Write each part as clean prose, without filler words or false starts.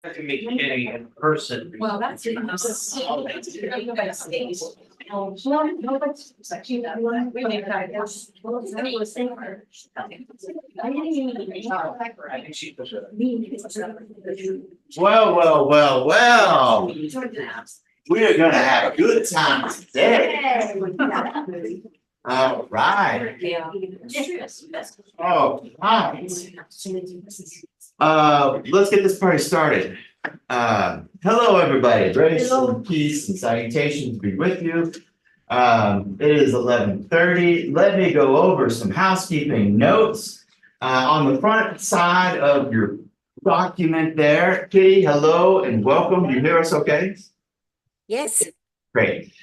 I can make Kenny in person. Well, that's. We only got this. Well. We are gonna have a good time today. All right. Oh, hi. Let's get this party started. Hello, everybody. Grace and peace and salutations be with you. It is 11:30. Let me go over some housekeeping notes. On the front side of your document there, Kitty, hello and welcome. Do you hear us okay? Yes. Great.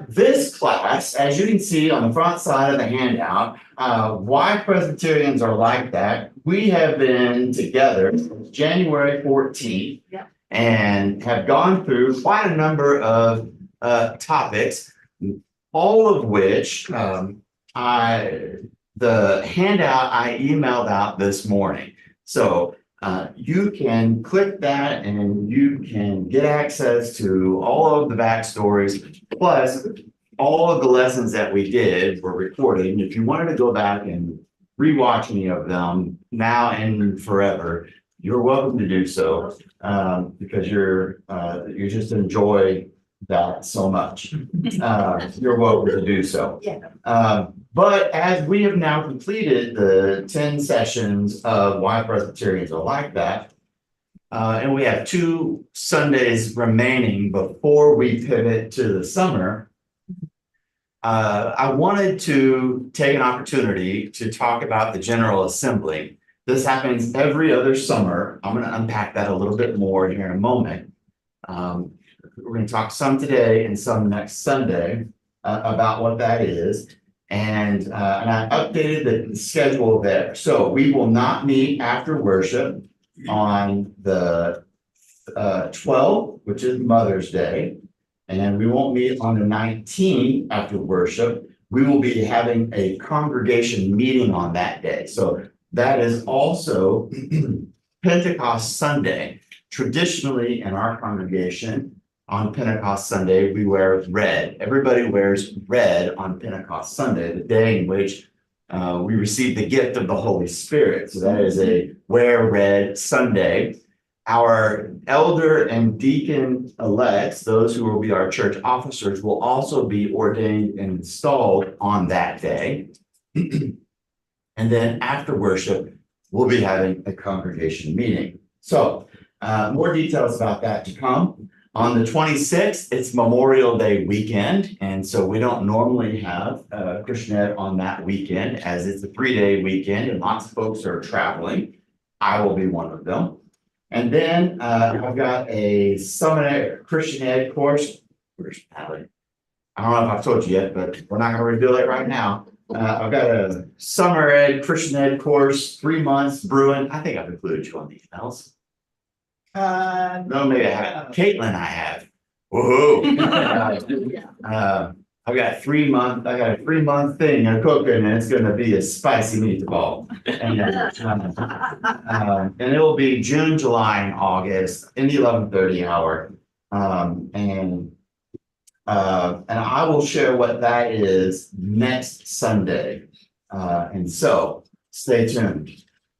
This class, as you can see on the front side of the handout, why Presbyterians are like that. We have been together since January 14th and have gone through quite a number of topics, all of which the handout I emailed out this morning. So you can click that and you can get access to all of the backstories, plus all of the lessons that we did were recorded. And if you wanted to go back and rewatch any of them now and forever, you're welcome to do so, because you just enjoy that so much. You're welcome to do so. But as we have now completed the 10 sessions of why Presbyterians are like that, and we have 2 Sundays remaining before we pivot to the summer, I wanted to take an opportunity to talk about the General Assembly. This happens every other summer. I'm going to unpack that a little bit more here in a moment. We're going to talk some today and some next Sunday about what that is. And I updated the schedule there. So we will not meet after worship on the 12th, which is Mother's Day. And we won't meet on the 19th after worship. We will be having a congregation meeting on that day. So that is also Pentecost Sunday. Traditionally in our congregation, on Pentecost Sunday, we wear red. Everybody wears red on Pentecost Sunday, the day in which we receive the gift of the Holy Spirit. So that is a wear red Sunday. Our elder and deacon elects, those who will be our church officers, will also be ordained and installed on that day. And then after worship, we'll be having a congregation meeting. So more details about that to come. On the 26th, it's Memorial Day weekend, and so we don't normally have Christian Ed on that weekend, as it's a 3-day weekend and lots of folks are traveling. I will be one of them. And then I've got a Summit Christian Ed course. Where's Allie? I don't know if I've told you yet, but we're not going to reveal it right now. I've got a Summer Ed Christian Ed course, 3 months brewing. I think I've included you on the emails. No, maybe I haven't. Caitlin, I have. Woohoo! I've got a 3-month thing I'm cooking, and it's going to be a spicy meatball. And it will be June, July, and August in the 11:30 hour. And I will share what that is next Sunday. And so stay tuned.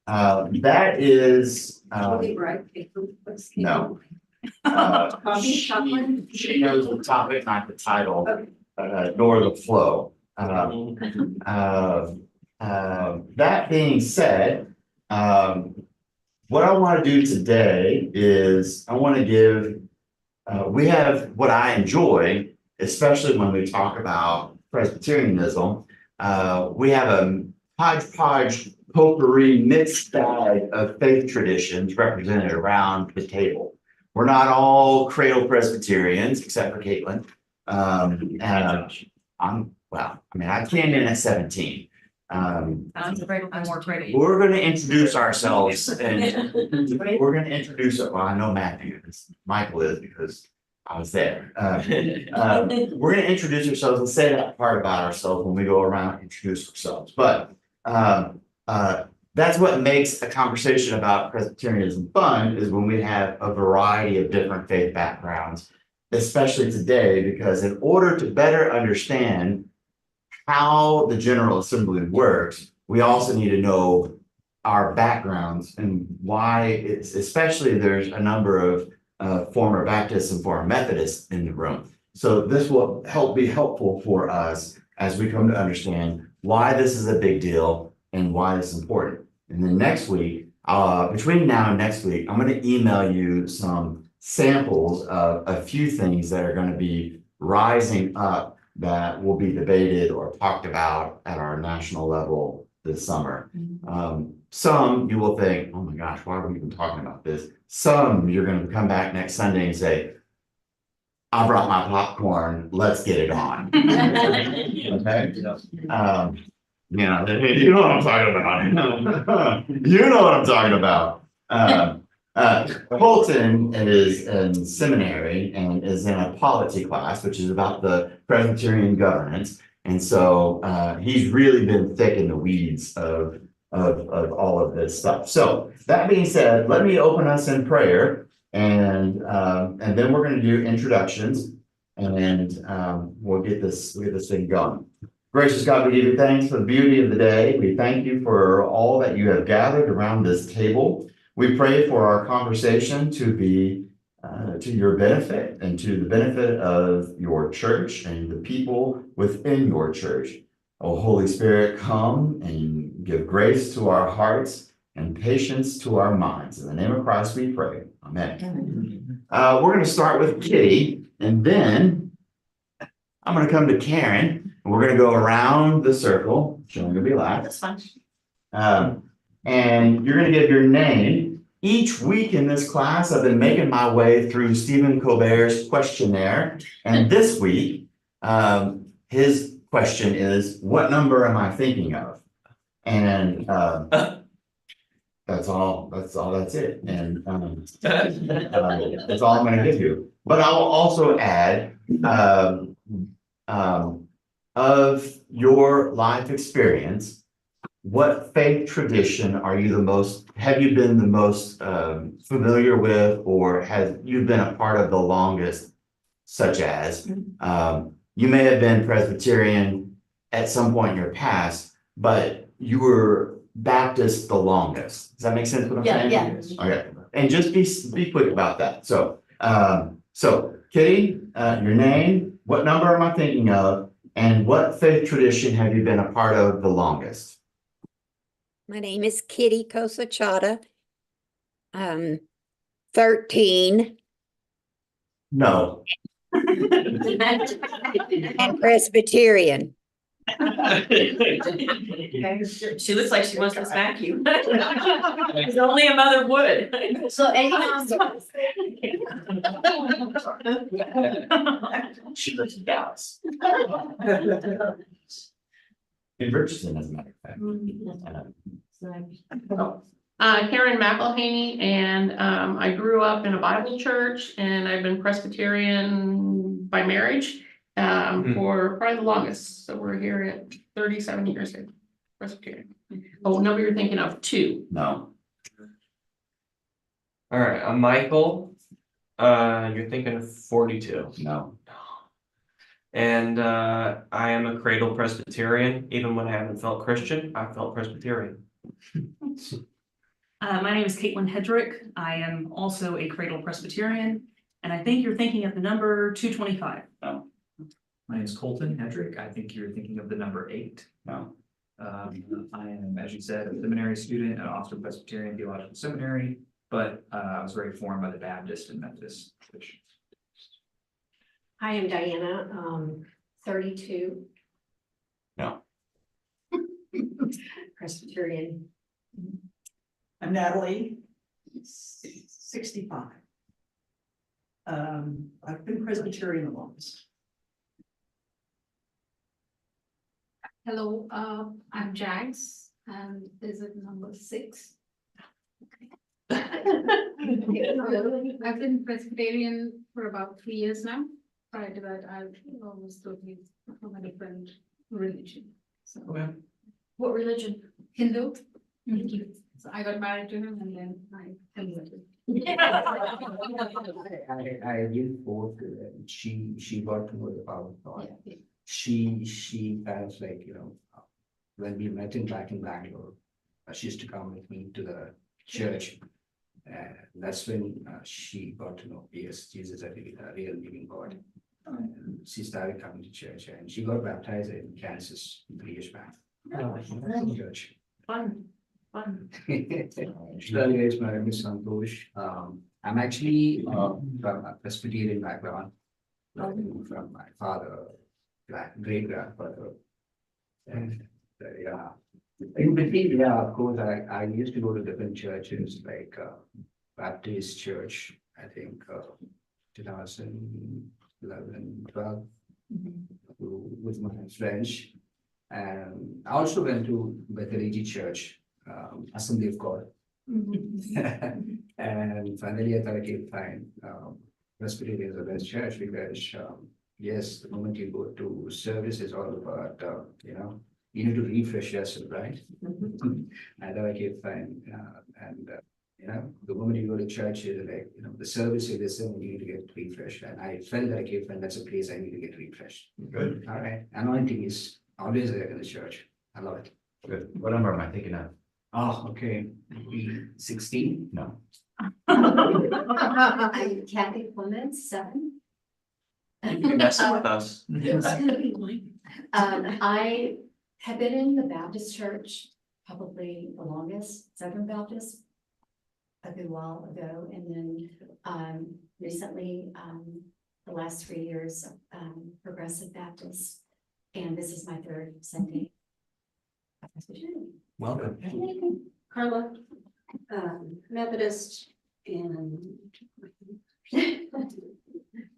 That is. No. She knows the topic, not the title, nor the flow. That being said, what I want to do today is I want to give, we have what I enjoy, especially when we talk about Presbyterianism. We have a hodgepodge potpourri mixed bag of faith traditions represented around the table. We're not all cradle Presbyterians, except for Caitlin. I came in at 17. We're going to introduce ourselves, and we're going to introduce, well, I know Matthew, Michael is, because I was there. We're going to introduce ourselves and say that part about ourselves when we go around and introduce ourselves. But that's what makes a conversation about Presbyterianism fun, is when we have a variety of different faith backgrounds, especially today, because in order to better understand how the General Assembly works, we also need to know our backgrounds and why it's, especially there's a number of former Baptists and former Methodists in the room. So this will be helpful for us as we come to understand why this is a big deal and why it's important. And then next week, between now and next week, I'm going to email you some samples of a few things that are going to be rising up that will be debated or talked about at our national level this summer. Some you will think, oh my gosh, why are we even talking about this? Some you're going to come back next Sunday and say, I brought my popcorn, let's get it on. Okay? Yeah, you know what I'm talking about. You know what I'm talking about. Colton is in seminary and is in a polity class, which is about the Presbyterian governance. And so he's really been thick in the weeds of all of this stuff. So that being said, let me open us in prayer, and then we're going to do introductions, and we'll get this thing going. Gracious God, we give you thanks for the beauty of the day. We thank you for all that you have gathered around this table. We pray for our conversation to be to your benefit and to the benefit of your church and the people within your church. Oh, Holy Spirit, come and give grace to our hearts and patience to our minds. In the name of Christ we pray. Amen. We're going to start with Kitty, and then I'm going to come to Karen. And we're going to go around the circle. She's going to be last. That's fun. And you're going to give your name. Each week in this class, I've been making my way through Stephen Colbert's questionnaire. And this week, his question is, what number am I thinking of? And that's it. And that's all I'm going to give you. But I will also add, of your life experience, what faith tradition have you been the most familiar with, or have you been a part of the longest, such as you may have been Presbyterian at some point in your past, but you were Baptist the longest. Does that make sense what I'm saying? Yeah. Okay. And just be quick about that. So Kitty, your name, what number am I thinking of? And what faith tradition have you been a part of the longest? My name is Kitty Kosachata. 13 No. and Presbyterian. She looks like she wants to smack you. Because only a mother would. So She lives in Dallas. In Richardson, as a matter of fact. Karen McElhaney, and I grew up in a Bible church, and I've been Presbyterian by marriage for probably the longest. So we're here at 37 years at Presbyterian. Oh, no, you're thinking of 2. No. All right, I'm Michael. You're thinking of 42. No. And I am a cradle Presbyterian. Even when I haven't felt Christian, I felt Presbyterian. My name is Caitlin Hedrick. I am also a cradle Presbyterian, and I think you're thinking of the number 225. No. My name is Colton Hedrick. I think you're thinking of the number 8. No. I am, as you said, a seminary student at Austin Presbyterian Theological Seminary, but I was very formed by the Baptist and Methodist traditions. I am Diana, 32. No. Presbyterian. I'm Natalie, 65. I've been Presbyterian the longest. Hello, I'm Jags, and is it number 6? I've been Presbyterian for about 3 years now. Prior to that, I've almost totally from a different religion. So, Okay. what religion? Hindu. Thank you. So I got married to him and then I converted. I did both. She got to know the power of God. Yeah. She kind of like, when we met back in Bangalore, she used to come with me to the church. And that's when she got to know, yes, Jesus is a real living God. And she started coming to church and she got baptized in Kansas 3 years back. Church. Fun. Guys, my name is Santosh. I'm actually from a Presbyterian background. From my father, great grandfather. And yeah, in between, yeah, of course, I used to go to different churches like Baptist church, I think 2011, 12 with my friends. And I also went to Bethel Church, Assembly of God. And finally, I thought, okay, fine. Presbyterian is the best church because, yes, the moment you go to service, it's all about, you need to refresh yourself, right? I thought, okay, fine. The moment you go to church, it's like, the service is the same, you need to get refreshed. And I felt that, okay, fine, that's a place I need to get refreshed. Good, All right. Anointing is always there in the church. I love it. good. What number am I thinking of? Oh, okay. Maybe 16? No. I'm Kathy Clements, 7. You're messing with us. I have been in the Baptist church probably the longest, Southern Baptist, a good while ago, and then recently, the last 3 years, Progressive Baptist, and this is my 3rd Sunday. Welcome. Carla, Methodist, and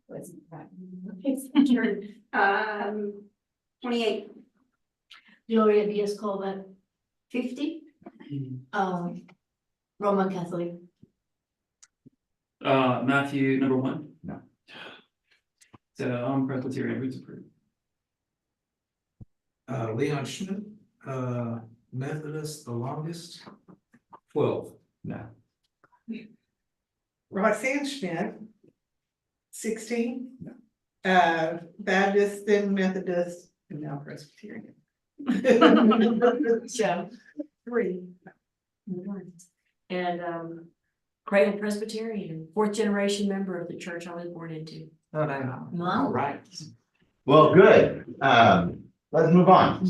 wasn't right. It's your, 28. Gloria Diaz Cova, 50. Roman Catholic. Matthew, number 1? No. So I'm Presbyterian, roots approved. Leon Schmidt, Methodist, the longest, 12. No. Roxanne Schmidt, 16. Baptist, then Methodist, and now Presbyterian. So, 3. And Cradle Presbyterian, 4th generation member of the church I was born into. Oh, no. Wow. Right. Well, good. Let's move on.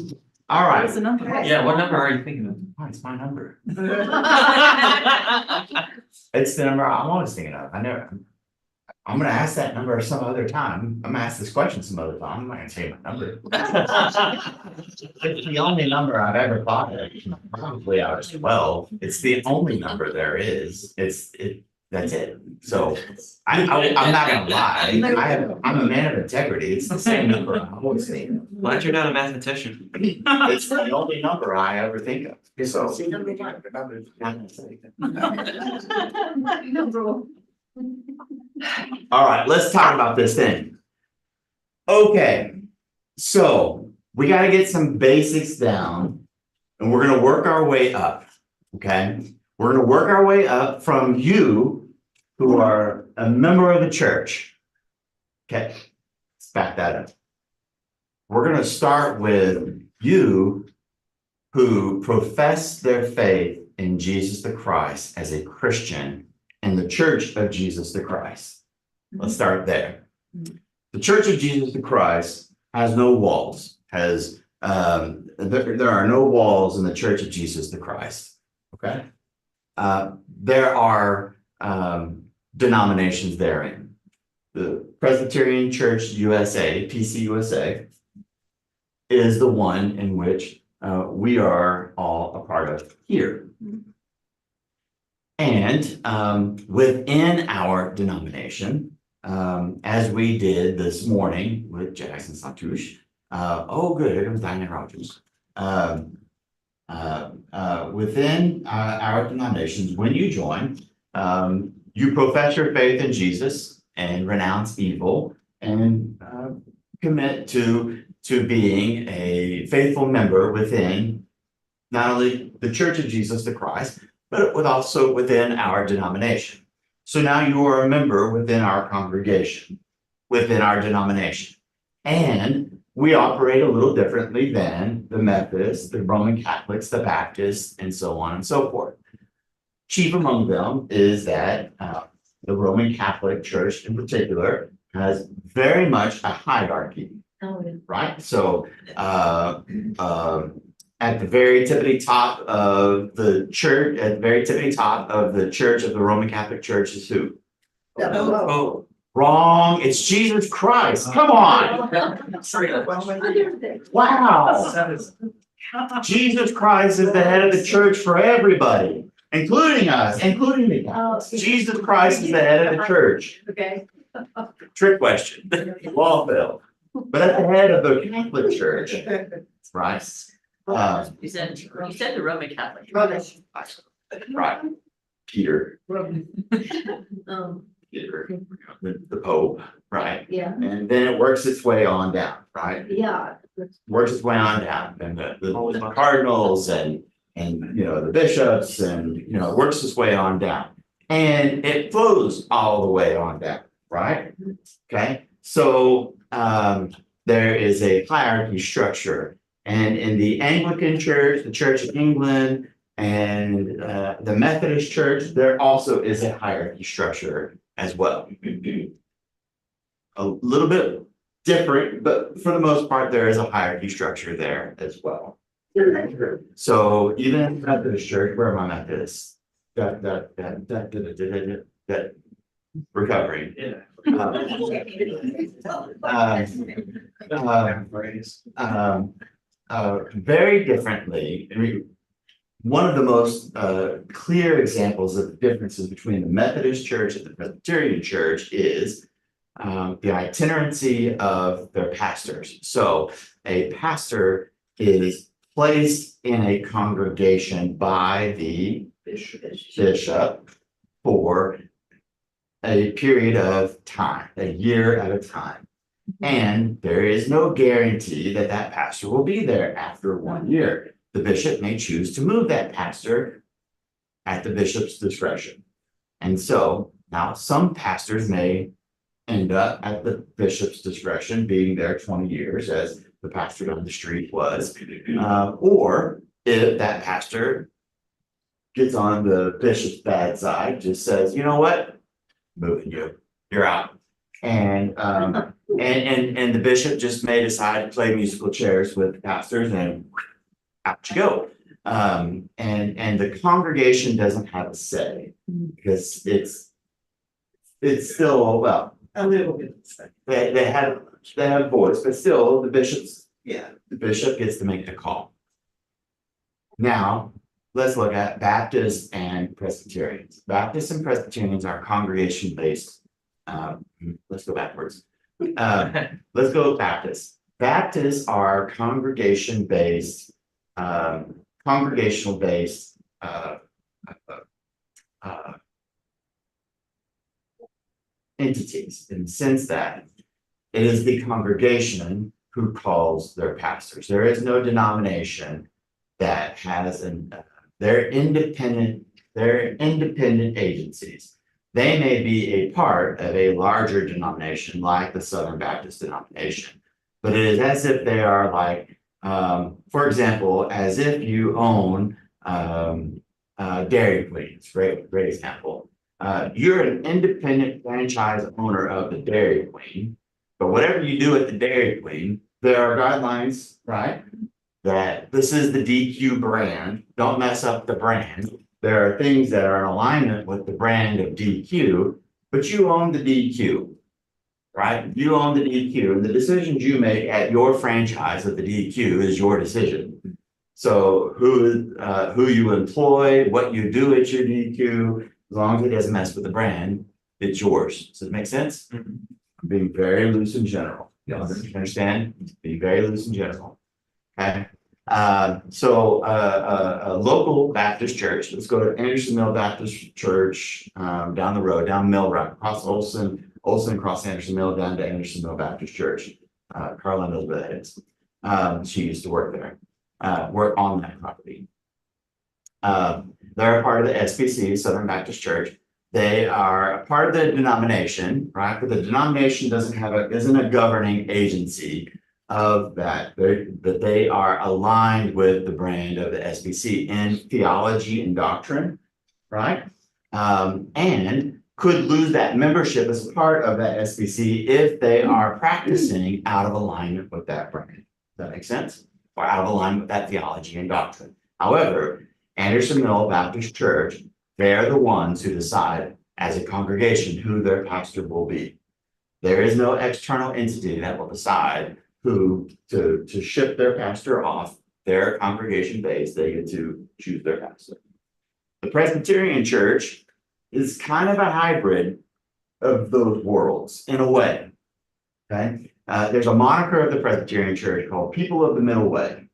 All right. What's the number? Yeah, what number are you thinking of? Oh, it's my number. It's the number I'm always thinking of. I'm gonna ask that number some other time. I'm gonna ask this question some other time. I'm not gonna say my number. It's the only number I've ever thought of. Probably I was 12. It's the only number there is. That's it. So I'm not gonna lie. I'm a man of integrity. It's the same number I always think of. Glad you're not a mathematician. It's the only number I ever think of. So. All right, let's talk about this thing. Okay, so we got to get some basics down and we're going to work our way up. Okay, we're going to work our way up from you who are a member of the church. Okay, let's back that up. We're going to start with you who profess their faith in Jesus the Christ as a Christian in the Church of Jesus the Christ. Let's start there. The Church of Jesus the Christ has no walls, there are no walls in the Church of Jesus the Christ. Okay. There are denominations therein. The Presbyterian Church USA, PCUSA, is the one in which we are all a part of here. And within our denomination, as we did this morning with Jackson Satush, oh good, here comes Diane Rogers. Within our denominations, when you join, you profess your faith in Jesus and renounce evil and commit to being a faithful member within not only the Church of Jesus the Christ, but with also within our denomination. So now you are a member within our congregation, within our denomination. And we operate a little differently than the Methodists, the Roman Catholics, the Baptists, and so on and so forth. Chief among them is that the Roman Catholic Church in particular has very much a hierarchy, right? So at the very tippity top of the church, at the very tippity top of the Church of the Roman Catholic Church is who? Oh, Wrong, it's Jesus Christ, come on, wow. Jesus Christ is the head of the church for everybody, including us, including the Catholics. Jesus Christ is the head of the church. Okay. Trick question, law failed. But at the head of the Catholic Church, right? You said the Roman Catholic. Right, Peter, Um, Peter, the Pope, right? yeah, And then it works its way on down, right? yeah. Works its way on down, and the cardinals and you know, the bishops and, you know, it works its way on down. And it flows all the way on down, right? Okay, so there is a hierarchy structure. And in the Anglican Church, the Church of England, and the Methodist Church, there also is a hierarchy structure as well. A little bit different, but for the most part, there is a hierarchy structure there as well. So even in the Methodist Church, where am I Methodist? That recovering. Very differently. I mean, one of the most clear examples of the differences between the Methodist Church and the Presbyterian Church is the itinerancy of their pastors. So a pastor is placed in a congregation by the bishop for a period of time, a year at a time. And there is no guarantee that that pastor will be there after 1 year. The bishop may choose to move that pastor at the bishop's discretion. And so now some pastors may end up at the bishop's discretion being there 20 years, as the pastor down the street was. Or if that pastor gets on the bishop's bad side, just says, you know what, moving you, you're out. And the bishop just may decide to play musical chairs with pastors and out you go. And the congregation doesn't have a say because it's still, well, A little bit. they have voice, but still the bishop gets to make the call. Now, let's look at Baptists and Presbyterians. Baptists and Presbyterians are congregation based. Let's go backwards. Let's go with Baptists. Baptists are congregation based, congregational based entities, in the sense that it is the congregation who calls their pastors. There is no denomination that has they're independent agencies. They may be a part of a larger denomination like the Southern Baptist denomination, but it is as if they are like, for example, as if you own Dairy Queen. It's a great example. You're an independent franchise owner of the Dairy Queen, but whatever you do at the Dairy Queen, there are guidelines, right? That this is the DQ brand. Don't mess up the brand. There are things that are in alignment with the brand of DQ, but you own the DQ, right? You own the DQ, and the decisions you make at your franchise of the DQ is your decision. So who you employ, what you do at your DQ, as long as it doesn't mess with the brand, it's yours. Does it make sense? I'm being very loose in general. You understand? Being very loose in general. Okay. So a local Baptist church, let's go to Anderson Mill Baptist Church, down the road, down Mill Rock, across Olson, across Anderson Mill, down to Anderson Mill Baptist Church. Carla knows where that is. She used to work there, work on that property. They're a part of the SBC, Southern Baptist Church. They are a part of the denomination, right? But the denomination isn't a governing agency of that. But they are aligned with the brand of the SBC in theology and doctrine, right? And could lose that membership as part of that SBC if they are practicing out of alignment with that brand. Does that make sense? Or out of alignment with that theology and doctrine. However, Andersonville Baptist Church, they're the ones who decide as a congregation who their pastor will be. There is no external entity that will decide who to ship their pastor off. Their congregation base, they get to choose their pastor. The Presbyterian Church is kind of a hybrid of those worlds in a way. Okay, there's a moniker of the Presbyterian Church called People of the Middle Way.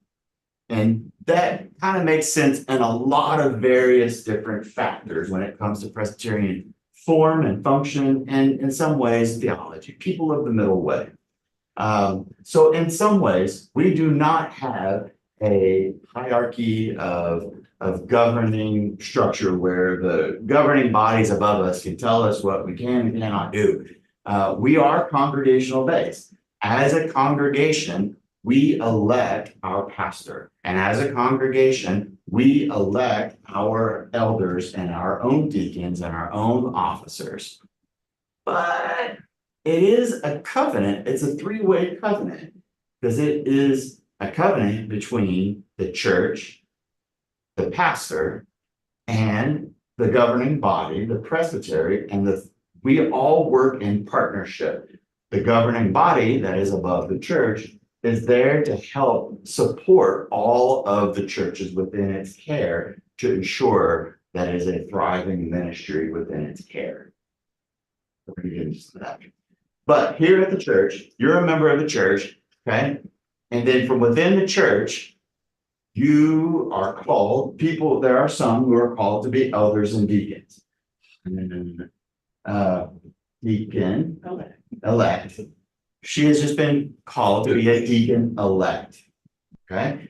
And that kind of makes sense in a lot of various different factors when it comes to Presbyterian form and function, and in some ways, theology. People of the middle way. So in some ways, we do not have a hierarchy of governing structure where the governing bodies above us can tell us what we can and cannot do. We are congregational based. As a congregation, we elect our pastor. And as a congregation, we elect our elders and our own deacons and our own officers. But it is a covenant. It's a three-way covenant because it is a covenant between the church, the pastor, and the governing body, the presbytery, and we all work in partnership. The governing body that is above the church is there to help support all of the churches within its care to ensure that it is a thriving ministry within its care. We're gonna get into that. But here at the church, you're a member of the church, okay? And then from within the church, you are called, there are some who are called to be elders and deacons. Deacon elect. She has just been called to be a deacon elect. Okay.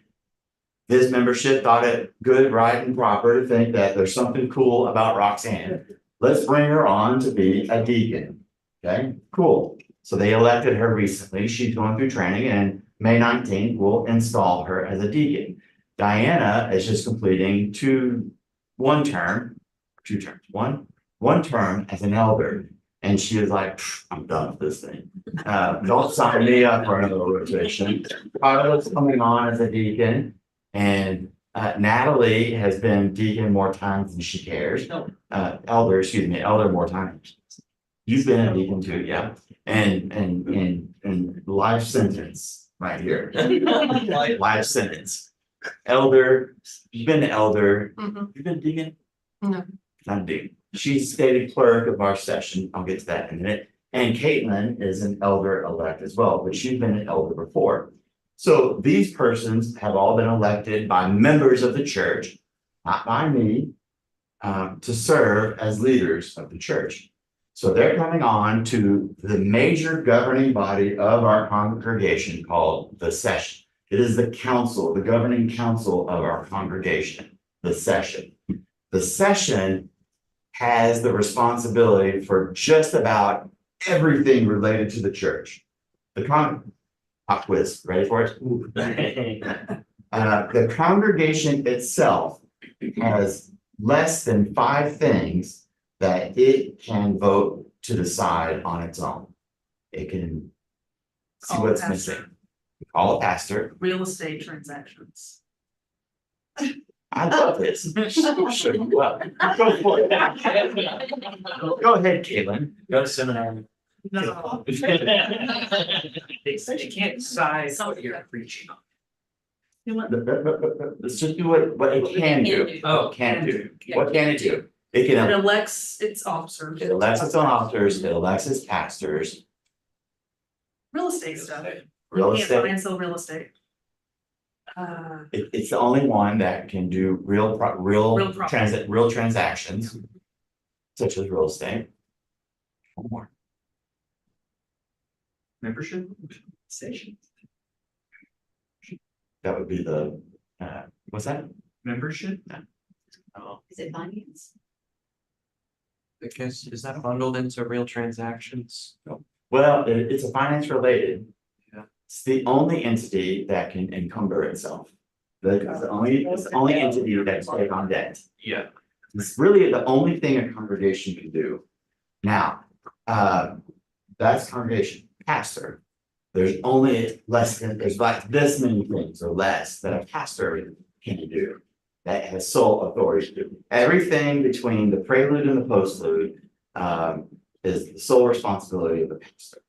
This membership thought it good, right, and proper to think that there's something cool about Roxanne. Let's bring her on to be a deacon. Okay, cool. So they elected her recently. She's going through training, and May 19th we'll install her as a deacon. Diana is just completing one term as an elder. And she was like, I'm done with this thing. Don't sign me up for another rotation. Carla's coming on as a deacon, and Natalie has been deacon more times than she cares. Elder more times. You've been a deacon too, yeah. And life sentence right here. Life sentence. Elder, you've been an elder. You've been a deacon? No. Not a deacon. She's stated clerk of our session. I'll get to that in a minute. And Caitlin is an elder elect as well, but she's been an elder before. So these persons have all been elected by members of the church, not by me, to serve as leaders of the church. So they're coming on to the major governing body of our congregation called the session. It is the council, the governing council of our congregation, the session. The session has the responsibility for just about everything related to the church. Pop quiz, ready for it? The congregation itself has less than 5 things that it can vote to decide on its own. It can see what's missing. Call a pastor. Real estate transactions. I love this. Well, go for it. Go ahead, Caitlin. Go to seminary. No. They said you can't decide what you're preaching on. Let's just do what it can do. Oh, Can do. What can it do? It can. It elects its officers. It elects its own officers. It elects its pastors. Real estate stuff. Real You can't buy estate. and sell real estate. It's the only one that can do real transactions, such as real estate. One more. Membership session. That would be the, what's that? Membership. Oh, Is it finance? I guess, is that bundled into real transactions? Well, it's a finance related. Yeah. It's the only entity that can encumber itself. It's the only entity that can take on debt. Yeah. It's really the only thing a congregation can do. Now, that's congregation, pastor. There's only there's like this many things or less that a pastor can do. That has sole authority to do. Everything between the prelude and the postlude is the sole responsibility of the pastor.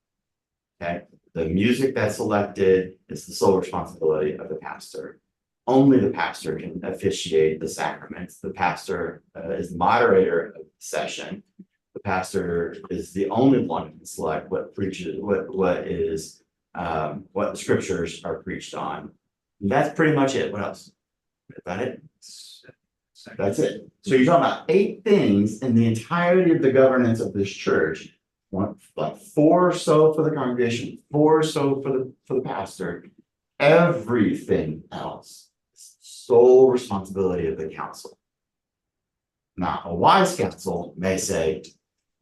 Okay, the music that's selected is the sole responsibility of the pastor. Only the pastor can officiate the sacraments. The pastor is the moderator of the session. The pastor is the only one who can select what preaches, what the scriptures are preached on. And that's pretty much it. What else? Is that it? That's it. So you're talking about 8 things in the entirety of the governance of this church. Like 4 or so for the congregation, 4 or so for the pastor. Everything else is sole responsibility of the council. Now, a wise council may say,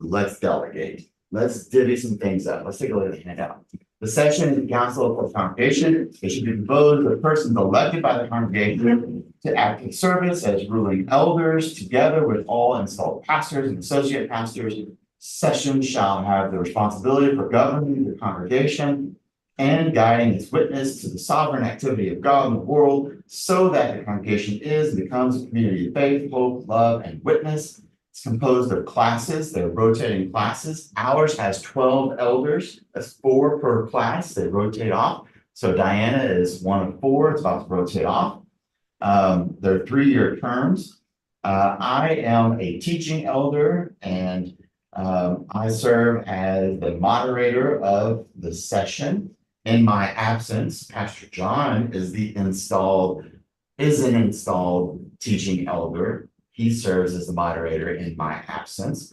let's delegate. Let's divvy some things up. Let's take a look at the handout. The session is the council of the congregation. It should be composed of persons elected by the congregation to act in service as ruling elders, together with all installed pastors and associate pastors. Session shall have the responsibility for governing the congregation and guiding its witness to the sovereign activity of God in the world, so that the congregation is and becomes a community of faith, hope, love, and witness. It's composed of classes. They're rotating classes. Ours has 12 elders. That's 4 per class. They rotate off. So Diana is one of 4. It's about to rotate off. They're 3-year terms. I am a teaching elder, and I serve as the moderator of the session. In my absence, Pastor John is an installed teaching elder. He serves as the moderator in my absence.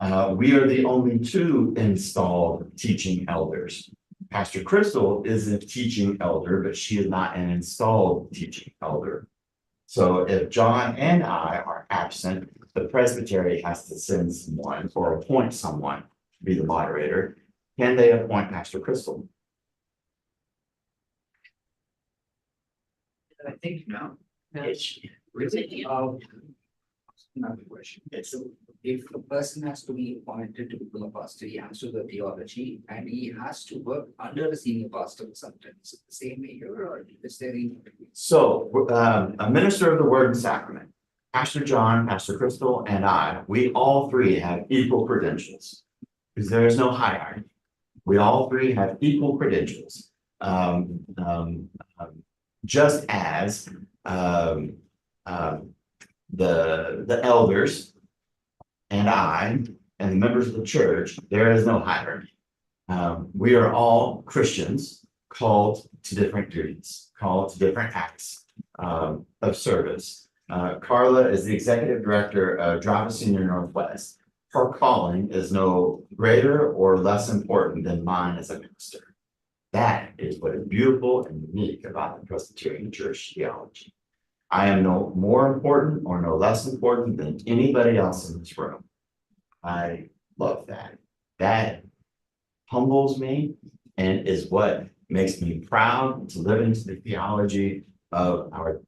We are the only 2 installed teaching elders. Pastor Crystal is a teaching elder, but she is not an installed teaching elder. So if John and I are absent, the presbytery has to send someone or appoint someone to be the moderator. Can they appoint Pastor Crystal? I think no. It's Really, another question. If a person has to be appointed to become a pastor, he has to do theology and he has to work under a senior pastor sometimes. The same way here, or is there any? So, a minister of the word and sacrament, Pastor John, Pastor Crystal, and I, we all 3 have equal credentials. Because there is no hierarchy. We all 3 have equal credentials. Just as the elders and I and the members of the church, there is no hierarchy. We are all Christians called to different duties, called to different acts of service. Carla is the executive director of Drava Senior Northwest. Her calling is no greater or less important than mine as a minister. That is what is beautiful and unique about the Presbyterian Church theology. I am no more important or no less important than anybody else in this room. I love that. That humbles me and is what makes me proud to live into the theology of our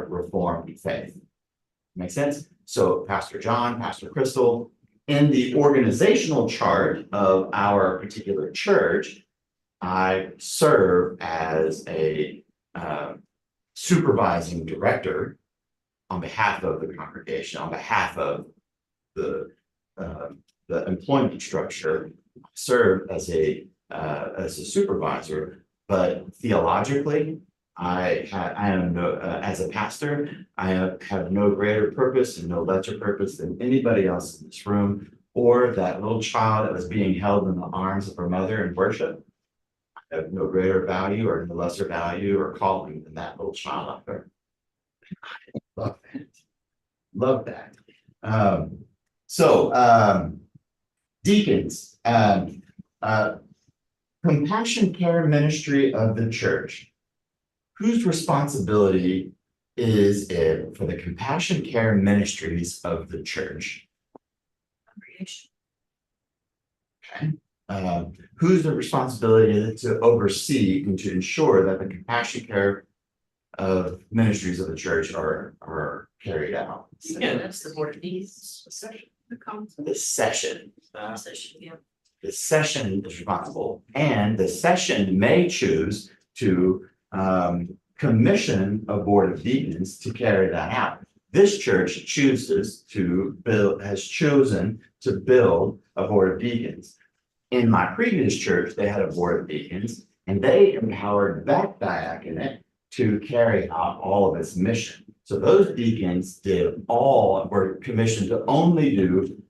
Reformed faith. Make sense? So Pastor John, Pastor Crystal, in the organizational chart of our particular church, I serve as a supervising director on behalf of the congregation, on behalf of the employment structure. I serve as a supervisor, but theologically, I am no as a pastor, I have no greater purpose and no lesser purpose than anybody else in this room, or that little child that was being held in the arms of her mother in worship. I have no greater value or no lesser value or calling than that little child up there. I love that. Love that. Deacons, compassion care ministry of the church. Whose responsibility is for the compassion care ministries of the church. Okay. Whose the responsibility is to oversee and to ensure that the compassion care of ministries of the church are carried out. Yeah, that's the board of deeds. The council. The session. Yeah. The session is responsible, and the session may choose to commission a board of deacons to carry that out. This church has chosen to build a board of deacons. In my previous church, they had a board of deacons, and they empowered that diaconate to carry out all of its mission. So those deacons were commissioned to only do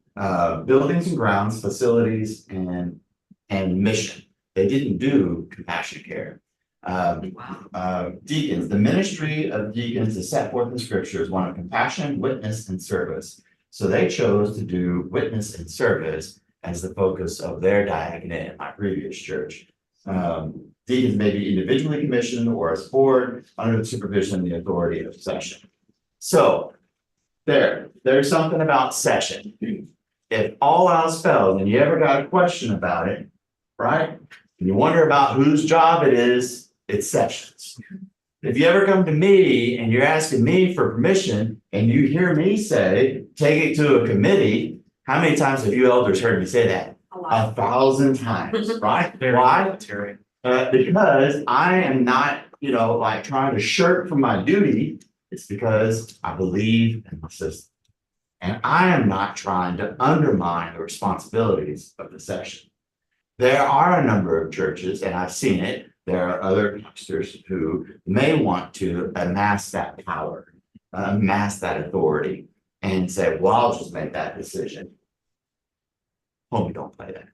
buildings and grounds, facilities, and mission. They didn't do compassion care. Deacons, the ministry of deacons is set forth in scripture as one of compassion, witness, and service. So they chose to do witness and service as the focus of their diaconate in my previous church. Deacons may be individually commissioned or as board under the supervision and the authority of session. So there's something about session. If all else fails and you ever got a question about it, right? And you wonder about whose job it is, it's sessions. If you ever come to me and you're asking me for permission and you hear me say, take it to a committee, how many times have you elders heard me say that? 1,000 times, right? Why? Because I am not, like trying to shirk from my duty. It's because I believe in the system. And I am not trying to undermine the responsibilities of the session. There are a number of churches, and I've seen it, there are other pastors who may want to amass that power, amass that authority, and say, well, I'll just make that decision. Homie, don't play that.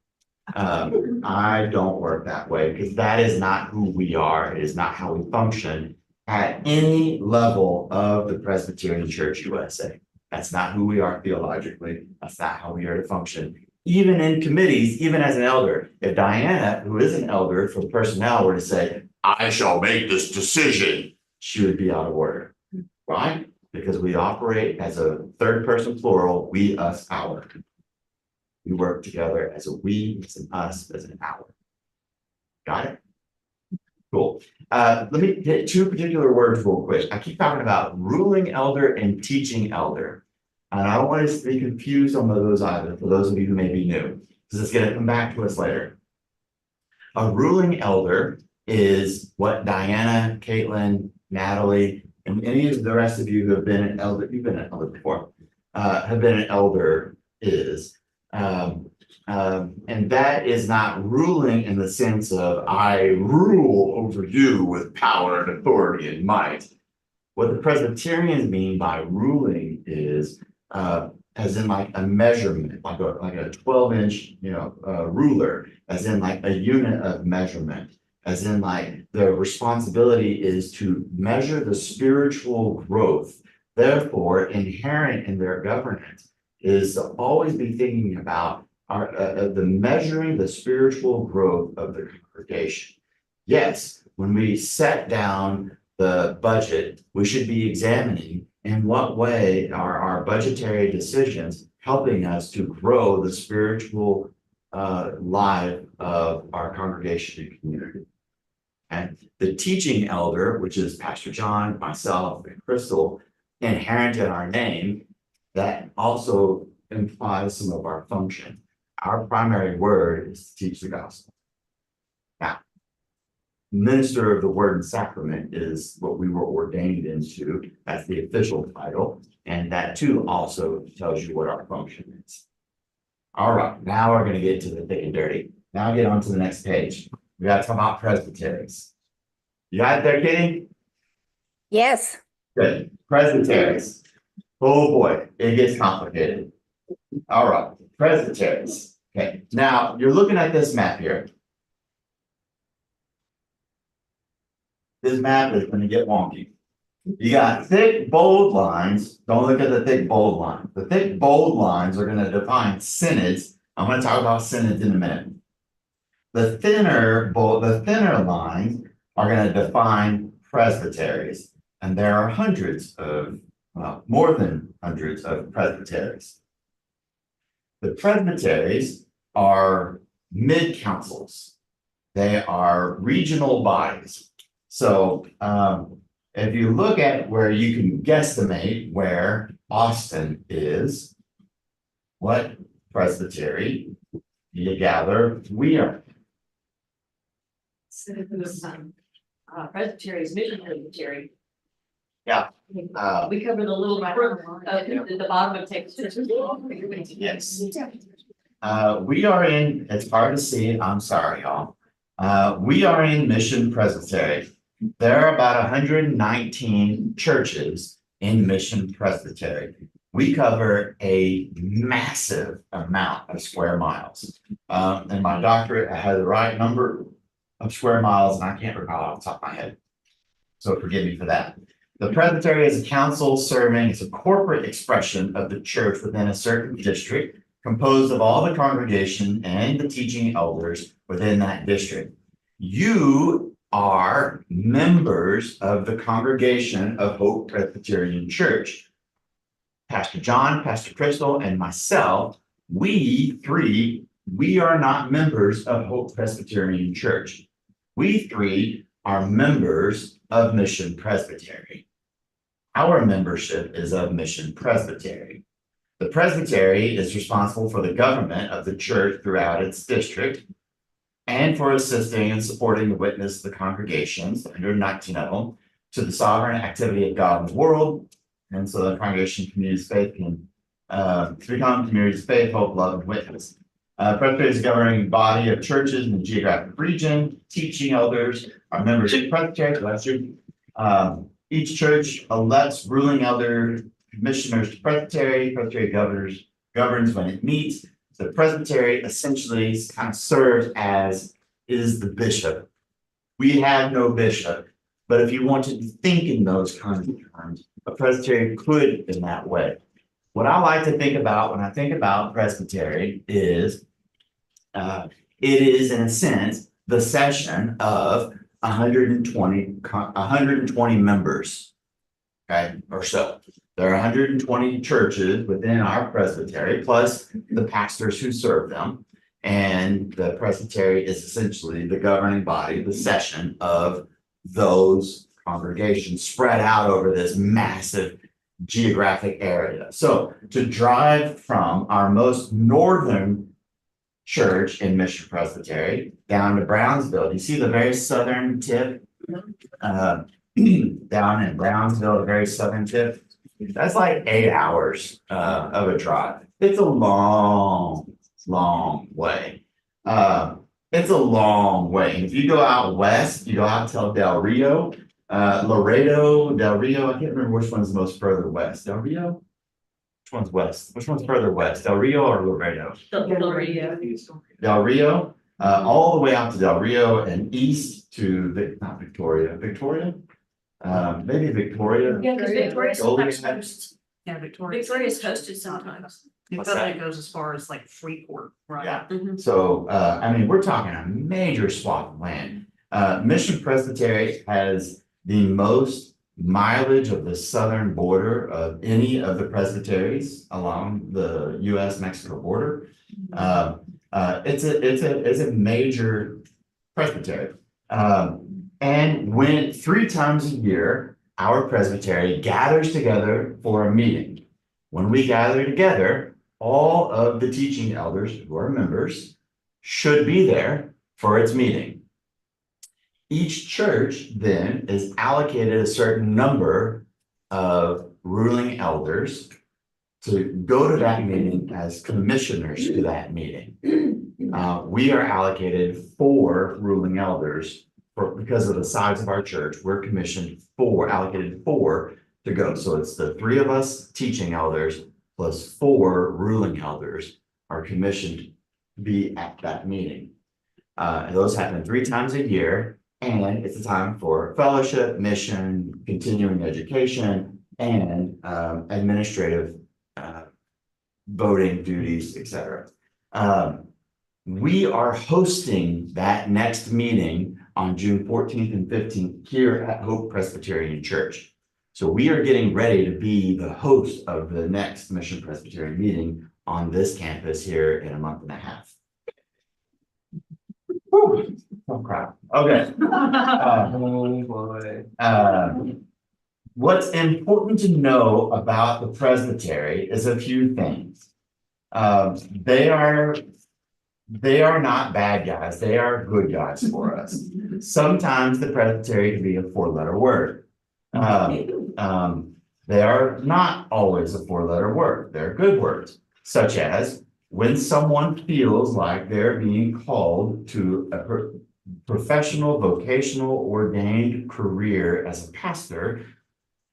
I don't work that way because that is not who we are. It is not how we function at any level of the Presbyterian Church USA. That's not who we are theologically. That's not how we are to function. Even in committees, even as an elder, if Diana, who is an elder for personnel, were to say, I shall make this decision, she would be out of order. Why? Because we operate as a third person plural, we, us, our. We work together as a we, as an us, as an our. Got it? Cool. Let me hit two particular words real quick. I keep talking about ruling elder and teaching elder. And I don't want us to be confused on those either, for those of you who may be new, because it's going to come back to us later. A ruling elder is what Diana, Caitlin, Natalie, and any of the rest of you who have been an elder, you've been an elder before, have been an elder is. And that is not ruling in the sense of I rule over you with power and authority and might. What the Presbyterians mean by ruling is as in like a measurement, like a 12-inch, ruler, as in like a unit of measurement, as in like the responsibility is to measure the spiritual growth. Therefore, inherent in their governance is to always be thinking about the measuring the spiritual growth of the congregation. Yes, when we set down the budget, we should be examining in what way are our budgetary decisions helping us to grow the spiritual life of our congregation and community. And the teaching elder, which is Pastor John, myself, and Crystal, inherent in our name, that also implies some of our function. Our primary word is to teach the gospel. Now, minister of the word and sacrament is what we were ordained into. That's the official title. And that too also tells you what our function is. All right, now we're going to get to the thick and dirty. Now get on to the next page. We got to talk about presbyteries. You got it there, Kitty? Yes. Good. Presbyteries. Oh boy, it gets complicated. All right, presbyteries. Okay, now you're looking at this map here. This map is going to get wonky. You got thick, bold lines. Don't look at the thick, bold line. The thick, bold lines are going to define synods. I'm going to talk about synods in a minute. The thinner lines are going to define presbyteries. And there are hundreds of, well, more than hundreds of presbyteries. The presbyteries are mid-councils. They are regional bodies. So if you look at where you can guesstimate where Austin is, what presbytery you gather we are. Presbytery is Mission Presbytery. Yeah. We cover the little brook at the bottom of Texas. Yes. We are in, it's hard to see, I'm sorry, y'all. We are in Mission Presbytery. There are about 119 churches in Mission Presbytery. We cover a massive amount of square miles. And my doctorate, I had the right number of square miles, and I can't recall off the top of my head. So forgive me for that. The presbytery is a council serving as a corporate expression of the church within a certain district, composed of all the congregation and the teaching elders within that district. You are members of the congregation of Hope Presbyterian Church. Pastor John, Pastor Crystal, and myself, we are not members of Hope Presbyterian Church. We three are members of Mission Presbytery. Our membership is of Mission Presbytery. The presbytery is responsible for the government of the church throughout its district and for assisting and supporting the witness of the congregations, 119 of them, to the sovereign activity of God in the world. And so the congregation community's faith can become community's faith, hope, love, and witness. Presbytery is a governing body of churches in the geographic region. Teaching elders are members of the presbytery. So that's true. Each church elects ruling elder commissioners to presbytery. Presbytery governs when it meets. The presbytery essentially kind of serves as is the bishop. We have no bishop, but if you wanted to think in those kinds of terms, a presbytery could in that way. What I like to think about when I think about presbytery is it is in a sense the session of 120 members, okay, or so. There are 120 churches within our presbytery, plus the pastors who serve them. And the presbytery is essentially the governing body, the session of those congregations spread out over this massive geographic area. So to drive from our most northern church in Mission Presbytery down to Brownsville, you see the very southern tip? Down in Brownsville, the very southern tip. That's like 8 hours of a drive. It's a long way. It's a long way. And if you go out west, you go out to Del Rio, Laredo, Del Rio. I can't remember which one's the most further west. Del Rio? Which one's west? Which one's further west? Del Rio or Laredo? Del Rio. Del Rio, all the way out to Del Rio and east to not Victoria. Maybe Victoria. Yeah, because Victoria's Golden sometimes Head. hosts. Yeah, Victoria. Victoria's hosted sometimes. What's Victoria that? goes as far as like Freeport, right? Yeah. Mhm. So, I mean, we're talking a major swath of land. Mission Presbytery has the most mileage of the southern border of any of the presbyteries along the US-Mexico border. It's a major presbytery. And when 3 times a year, our presbytery gathers together for a meeting. When we gather together, all of the teaching elders who are members should be there for its meeting. Each church then is allocated a certain number of ruling elders to go to that meeting as commissioners to that meeting. We are allocated 4 ruling elders because of the size of our church. We're allocated 4 to go. So it's the 3 of us teaching elders plus 4 ruling elders are commissioned to be at that meeting. And those happen 3 times a year. And it's a time for fellowship, mission, continuing education, and administrative voting duties, etc. We are hosting that next meeting on June 14th and 15th here at Hope Presbyterian Church. So we are getting ready to be the host of the next Mission Presbyterian meeting on this campus here in a month and a half. Whew, oh crap, okay. Oh, boy. What's important to know about the presbytery is a few things. They are not bad guys, they are good guys for us. Sometimes the presbytery can be a four-letter word. They are not always a four-letter word, they're good words, such as when someone feels like they're being called to a professional, vocational, ordained career as a pastor,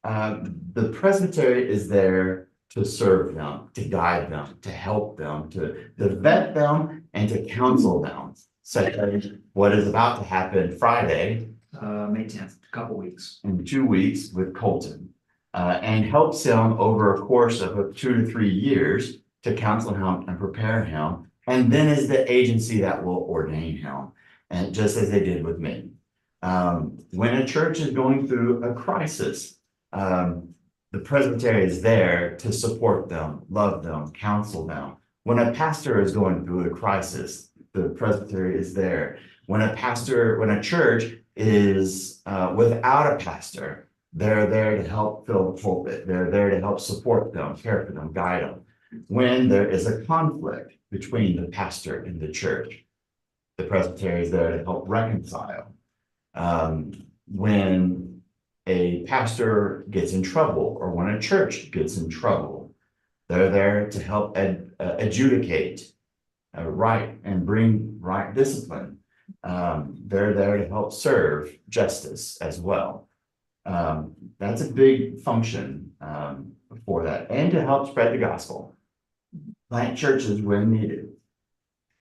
the presbytery is there to serve them, to guide them, to help them, to vet them, and to counsel them, such as what is about to happen Friday. May 10th, a couple weeks. In 2 weeks with Colton, and helps him over a course of 2 to 3 years to counsel him and prepare him, and then is the agency that will ordain him, and just as they did with me. When a church is going through a crisis, the presbytery is there to support them, love them, counsel them. When a pastor is going through a crisis, the presbytery is there. When a church is without a pastor, they're there to help fill the pulpit. They're there to help support them, care for them, guide them. When there is a conflict between the pastor and the church, the presbytery is there to help reconcile. When a pastor gets in trouble, or when a church gets in trouble, they're there to help adjudicate right and bring right discipline. They're there to help serve justice as well. That's a big function for that, and to help spread the gospel. Plant churches when needed.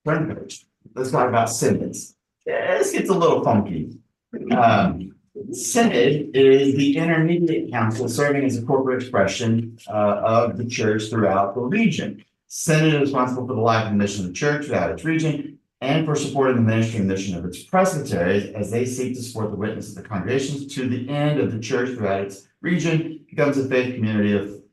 Turn the page. Let's talk about synods. This gets a little funky. Synod is the intermediate council serving as a corporate expression of the church throughout the region. Synod is responsible for the life and mission of the church throughout its region, and for supporting the ministry and mission of its presbyteries as they seek to support the witness of the congregations to the end of the church throughout its region, becomes a faith community of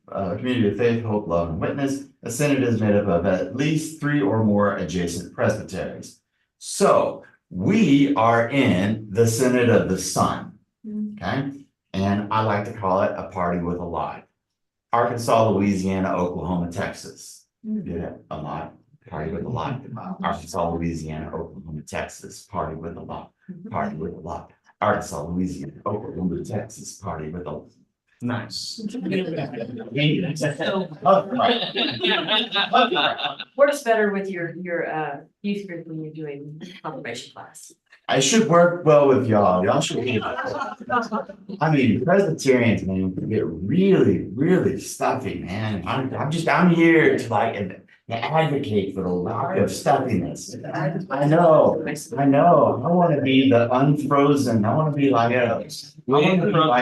faith, hope, love, and witness. A synod is made up of at least 3 or more adjacent presbyteries. So we are in the Synod of the Son, okay? And I like to call it a party with a lot. Arkansas, Louisiana, Oklahoma, Texas. Yeah, a lot. Party with a lot. Arkansas, Louisiana, Oklahoma, Texas. Party with a lot. Party with a lot. Arkansas, Louisiana, Oklahoma, Texas. Party with a nice. Works better with your youth group when you're doing confirmation class. I should work well with y'all. Y'all should be. I mean, Presbyterians, man, can get really, really stuffy, man. I'm here to like advocate for the lack of stuffiness. I know. I want to be the unfrozen. I want to be like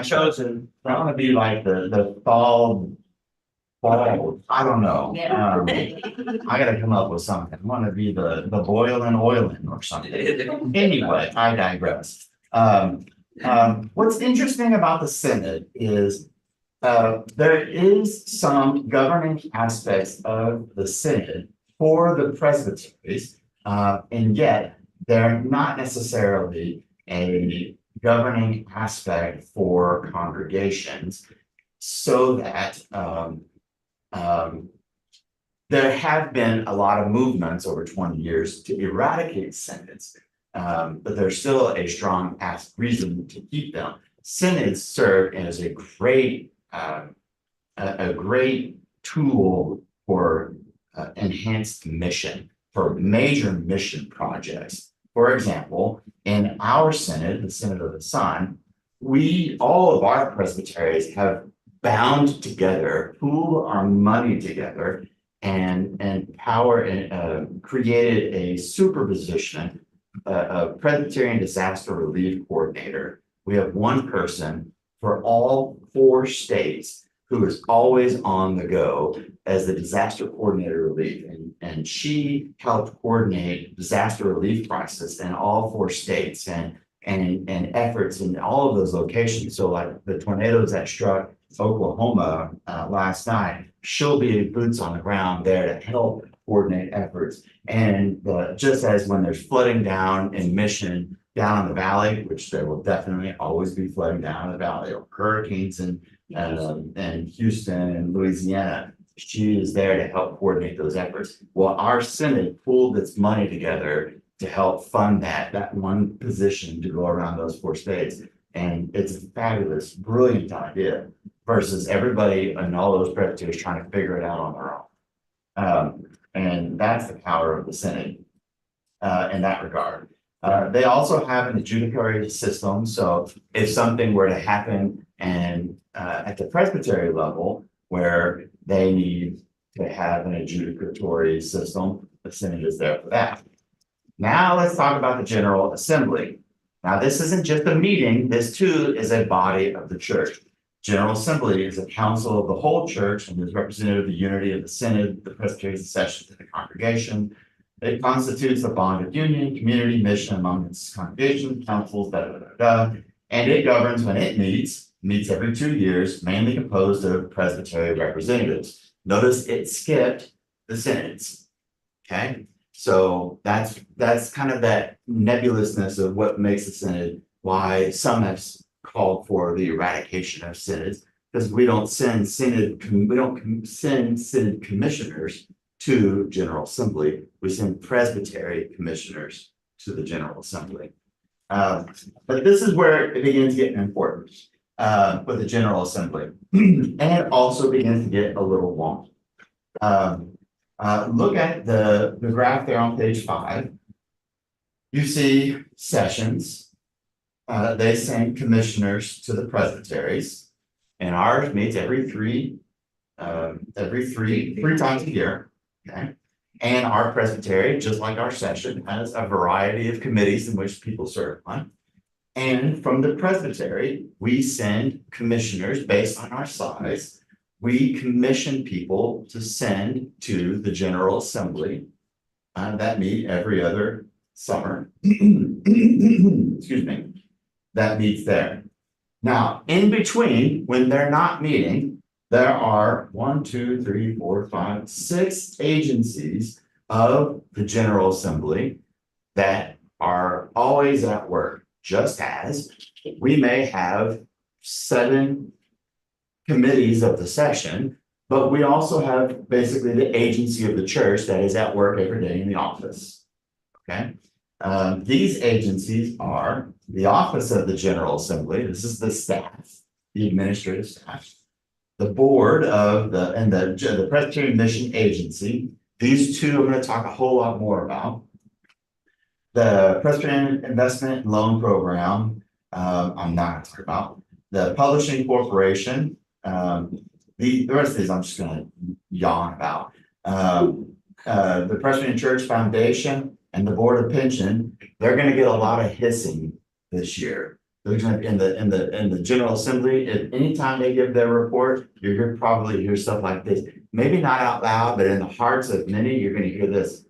Chosen. I want to be like the fall. I don't know. I gotta come up with something. I want to be the boiling oiling or something. Anyway, I digress. What's interesting about the synod is there is some governing aspects of the synod for the presbyteries, and yet they're not necessarily a governing aspect for congregations, so that there have been a lot of movements over 20 years to eradicate synods, but there's still a strong reason to keep them. Synods serve as a great tool for enhanced mission, for major mission projects. For example, in our synod, the Synod of the Son, all of our presbyteries have bound together, pooled our money together, and created a superposition, a Presbyterian disaster relief coordinator. We have one person for all 4 states who is always on the go as the disaster coordinator relief, and she helped coordinate disaster relief crisis in all 4 states, and and efforts in all of those locations. So like the tornadoes that struck Oklahoma last night, she'll be boots on the ground there to help coordinate efforts. And just as when there's flooding down in Mission, down in the valley, which there will definitely always be flooding down in the valley, or hurricanes in Houston and Louisiana, she is there to help coordinate those efforts. Well, our Synod pulled its money together to help fund that one position to go around those 4 states. And it's a fabulous, brilliant idea versus everybody and all those presbyteries trying to figure it out on their own. And that's the power of the Synod in that regard. They also have an adjudicatory system. So if something were to happen and at the presbytery level where they need to have an adjudicatory system, the Synod is there for that. Now let's talk about the General Assembly. Now this isn't just a meeting, this too is a body of the church. General Assembly is a council of the whole church and is representative of the unity of the Synod, the presbyteries, the sessions, and the congregation. It constitutes a bond of union, community, mission among its congregation, councils, and it governs when it meets every 2 years, mainly composed of presbytery representatives. Notice it skipped the synods. Okay, so that's kind of that nebulousness of what makes the synod, why some have called for the eradication of synods, because we don't send synod commissioners to General Assembly, we send presbytery commissioners to the General Assembly. But this is where it begins getting important with the General Assembly, and it also begins to get a little wonky. Look at the graph there on page 5. You see sessions. They send commissioners to the presbyteries, and ours meets every three times a year. Okay, and our presbytery, just like our session, has a variety of committees in which people serve on. And from the presbytery, we send commissioners based on our size. We commission people to send to the General Assembly that meet every other summer. Excuse me, that meets there. Now, in between, when they're not meeting, there are 1, 2, 3, 4, 5, 6 agencies of the General Assembly that are always at work, just as we may have 7 committees of the session, but we also have basically the agency of the church that is at work every day in the office. Okay, these agencies are the office of the General Assembly. This is the staff, the administrative staff. The board of the Presbyterian Mission Agency. These two I'm going to talk a whole lot more about. The Presbyterian Investment and Loan Program, I'm not going to talk about. The Publishing Corporation, the rest of these I'm just going to yawn about. The Presbyterian Church Foundation and the Board of Pension, they're going to get a lot of hissing this year. They're going to, in the General Assembly, if anytime they give their report, you're probably hear stuff like this. Maybe not out loud, but in the hearts of many, you're going to hear this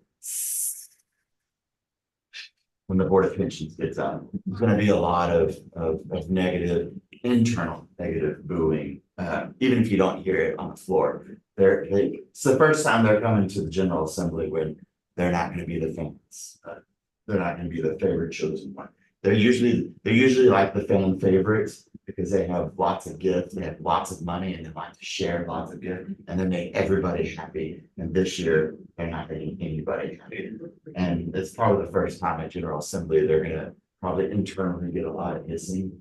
when the Board of Pensions gets up. There's going to be a lot of negative, internal negative booing, even if you don't hear it on the floor. It's the first time they're coming to the General Assembly when they're not going to be the fans. They're not going to be the favorite chosen one. They're usually like the fan favorites because they have lots of gifts, they have lots of money, and they like to share lots of gifts, and they make everybody happy. And this year, they're not making anybody happy. And it's probably the first time at General Assembly they're gonna probably internally get a lot of hissing.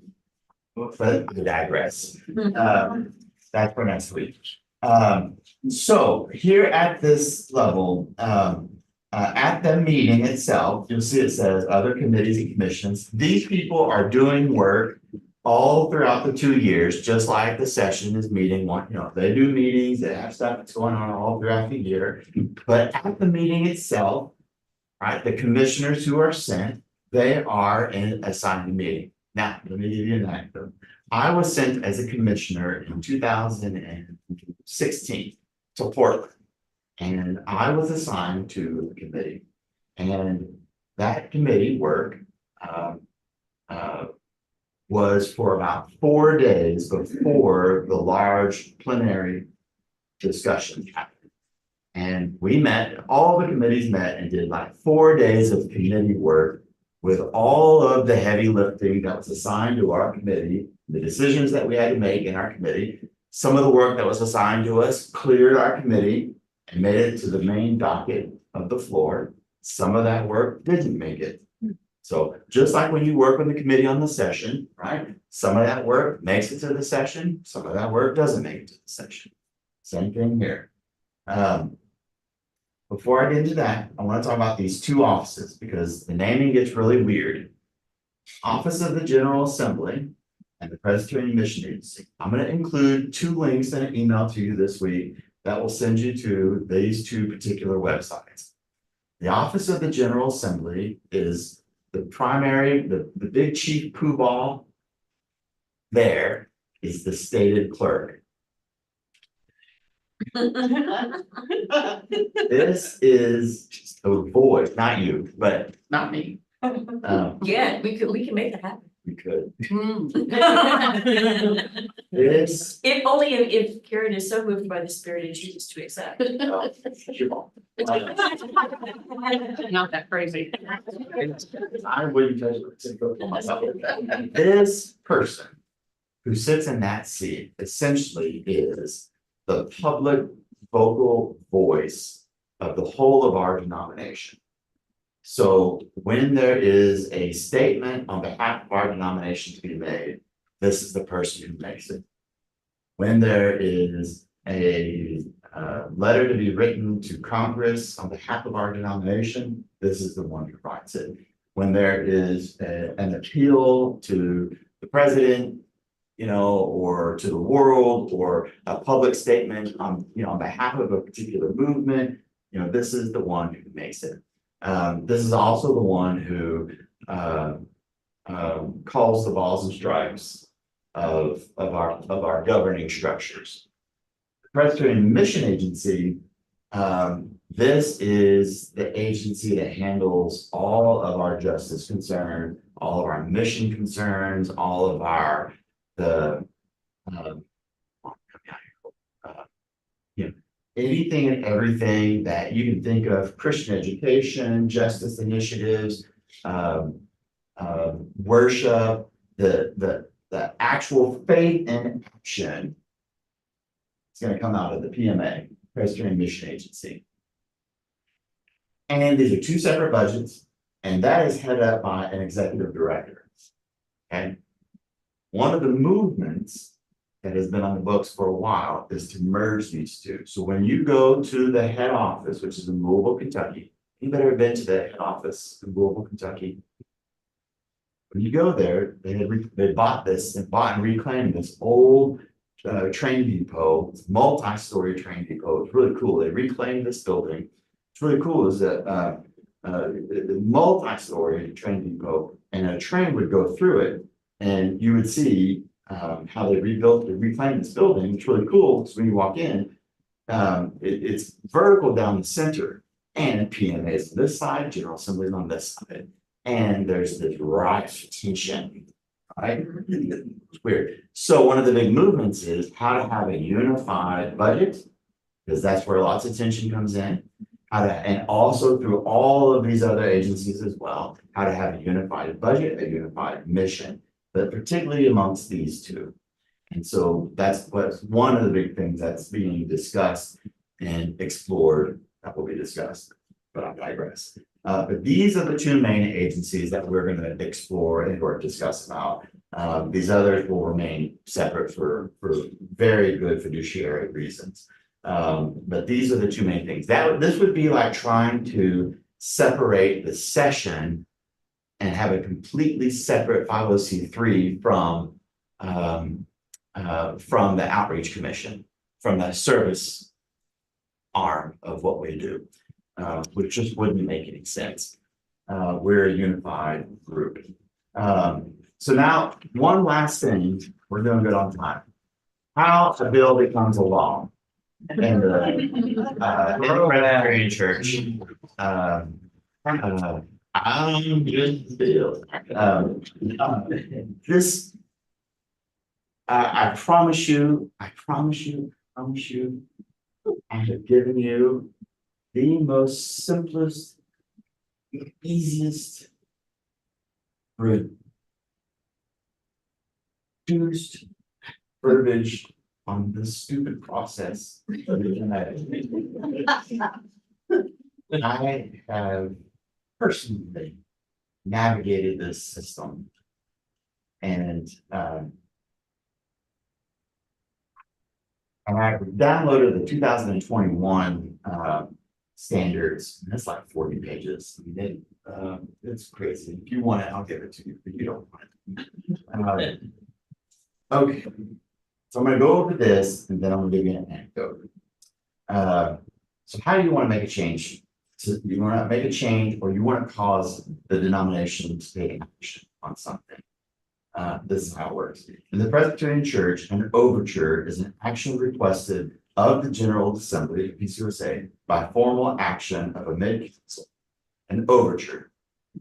But I digress. That's for next week. So here at this level, at the meeting itself, you'll see it says other committees and commissions. These people are doing work all throughout the 2 years, just like the session is meeting one. They do meetings, they have stuff that's going on all throughout the year. But at the meeting itself, right, the commissioners who are sent, they are assigned the meeting. Now, let me give you an anecdote. I was sent as a commissioner in 2016 to Portland. And I was assigned to the committee, and that committee work was for about 4 days before the large plenary discussion happened. And we met, all the committees met and did like 4 days of committee work with all of the heavy lifting that was assigned to our committee, the decisions that we had to make in our committee. Some of the work that was assigned to us cleared our committee and made it to the main docket of the floor. Some of that work didn't make it. So just like when you work with the committee on the session, right? Some of that work makes it to the session, some of that work doesn't make it to the session. Same thing here. Before I get into that, I want to talk about these two offices because the naming gets really weird. Office of the General Assembly and the Presbyterian Mission Agency. I'm going to include 2 links in an email to you this week that will send you to these 2 particular websites. The Office of the General Assembly is the primary, the big chief poobah there is the stated clerk. This is a voice, not you, but Not me. Yeah, we can make that happen. we could. Mm. This. If only if Karen is so moved by the Spirit and chooses to accept. Not that crazy. I wouldn't judge it myself. This person who sits in that seat essentially is the public vocal voice of the whole of our denomination. So when there is a statement on behalf of our denomination to be made, this is the person who makes it. When there is a letter to be written to Congress on behalf of our denomination, this is the one who writes it. When there is an appeal to the president, you know, or to the world, or a public statement on, you know, on behalf of a particular movement, you know, this is the one who makes it. This is also the one who calls the balls and strikes of our governing structures. The Presbyterian Mission Agency, this is the agency that handles all of our justice concerns, all of our mission concerns, all of our you know, anything and everything that you can think of, Christian education, justice initiatives, worship, the actual faith and action. It's going to come out of the PMA, Presbyterian Mission Agency. And these are 2 separate budgets, and that is headed up by an executive director. Okay. One of the movements that has been on the books for a while is to merge these 2. So when you go to the head office, which is in Louisville, Kentucky, anybody ever been to the head office in Louisville, Kentucky? When you go there, they bought and reclaimed this old train depot, multi-story train depot. It's really cool. They reclaimed this building. It's really cool is that multi-story train depot, and a train would go through it. And you would see how they reclaimed this building. It's really cool. So when you walk in, it's vertical down the center, and PMA is on this side, General Assembly is on this side. And there's this rife tension, right? It's weird. So one of the big movements is how to have a unified budget, because that's where lots of tension comes in. And also through all of these other agencies as well, how to have a unified budget, a unified mission, but particularly amongst these 2. And so that's what's one of the big things that's being discussed and explored that will be discussed, but I digress. But these are the 2 main agencies that we're going to explore and or discuss about. These others will remain separate for very good fiduciary reasons. But these are the 2 main things. This would be like trying to separate the session and have a completely separate 501c3 from the outreach commission, from the service arm of what we do, which just wouldn't make any sense. We're a unified group. So now one last thing, we're doing good on time. How a bill becomes a law. And in the Presbyterian Church, I'm just Bill. This I promise you, I have given you the most simplest, easiest, reduced verbiage on this stupid process. I have personally navigated this system. And I downloaded the 2021 standards, and it's like 40 pages. I mean, it's crazy. If you want it, I'll give it to you, but you don't want it. Okay, so I'm gonna go over this, and then I'm gonna give you an anecdote. So how do you want to make a change? So you want to make a change, or you want to cause the denomination to take action on something? This is how it works. In the Presbyterian Church, an overture is an action requested of the General Assembly of PCUSA by formal action of a mid-council. An overture.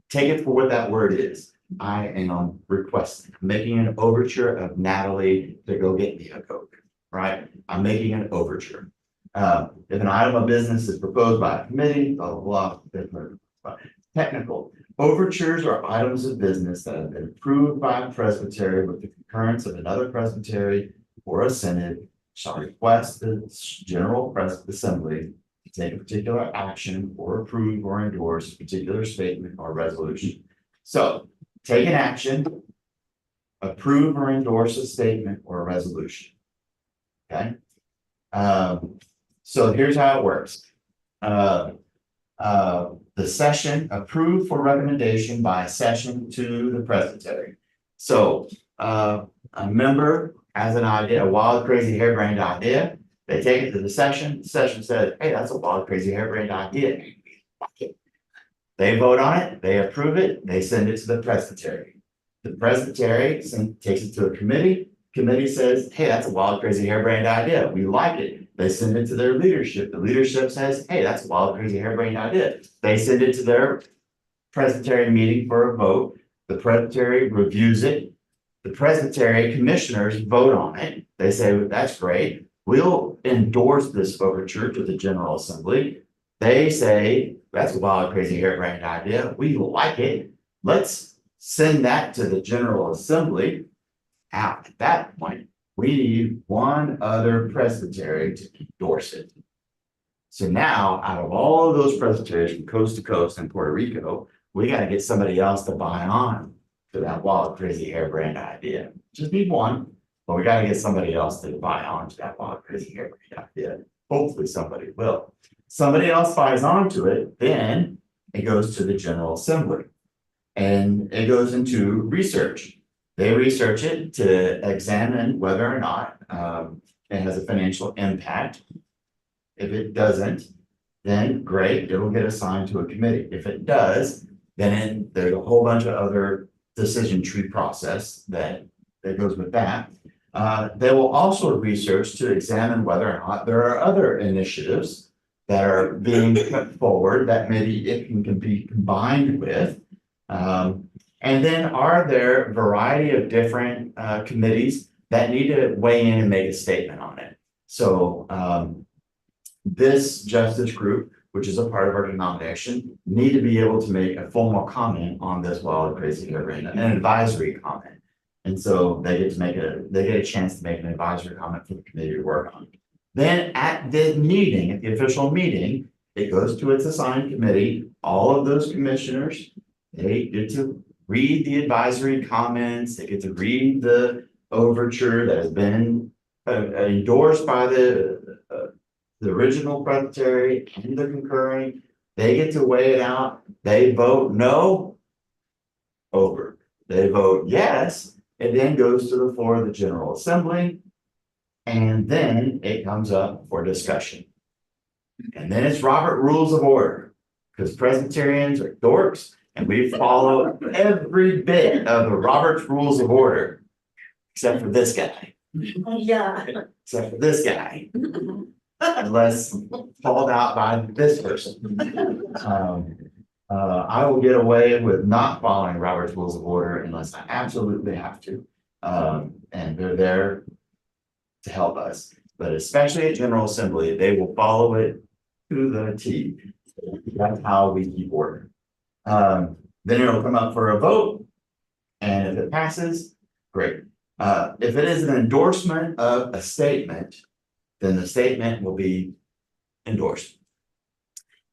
Take it for what that word is. I am requesting, making an overture of Natalie to go get me a Coke, right? I'm making an overture. If an item of business is proposed by a committee, blah, blah, blah, technical. Overtures are items of business that have been approved by a presbytery with the concurrence of another presbytery or a synod shall request the General Assembly to take a particular action or approve or endorse a particular statement or resolution. So take an action, approve or endorse a statement or a resolution. Okay. So here's how it works. The session approved for recommendation by session to the presbytery. So a member has an idea, a wild, crazy, harebrained idea. They take it to the session says, hey, that's a wild, crazy, harebrained idea. They vote on it, they approve it, they send it to the presbytery. The presbytery takes it to a committee. Committee says, hey, that's a wild, crazy, harebrained idea. We like it. They send it to their leadership. The leadership says, hey, that's a wild, crazy, harebrained idea. They send it to their presbytery meeting for a vote. The presbytery reviews it. The presbytery commissioners vote on it. They say, that's great. We'll endorse this overture to the General Assembly. They say, that's a wild, crazy, harebrained idea. We like it. Let's send that to the General Assembly. Now, at that point, we need one other presbytery to endorse it. So now, out of all of those presbyteries from coast to coast in Puerto Rico, we got to get somebody else to buy on to that wild, crazy, harebrained idea. Just need one, but we got to get somebody else to buy on to that wild, crazy, harebrained idea. Hopefully somebody will. Somebody else buys onto it, then it goes to the General Assembly. And it goes into research. They research it to examine whether or not it has a financial impact. If it doesn't, then great, it'll get assigned to a committee. If it does, then there's a whole bunch of other decision tree process that goes with that. They will also research to examine whether or not there are other initiatives that are being put forward that maybe it can be combined with. And then are there a variety of different committees that need to weigh in and make a statement on it? So this justice group, which is a part of our denomination, need to be able to make a formal comment on this wild, crazy, harebrained, an advisory comment. And so they get a chance to make an advisory comment for the committee to work on. Then at the meeting, at the official meeting, it goes to its assigned committee. All of those commissioners, they get to read the advisory comments, they get to read the overture that has been endorsed by the original presbytery and the concurring. They get to weigh it out. They vote no, over. They vote yes, it then goes to the floor of the General Assembly, and then it comes up for discussion. And then it's Robert Rules of Order, because Presbyterians are dorks, and we follow every bit of the Robert's Rules of Order, except for this guy. Yeah. Except for this guy. Unless called out by this person. I will get away with not following Robert's Rules of Order unless I absolutely have to. And they're there to help us, but especially at General Assembly, they will follow it to the T. That's how we keep order. Then it'll come up for a vote. And if it passes, great. If it is an endorsement of a statement, then the statement will be endorsed.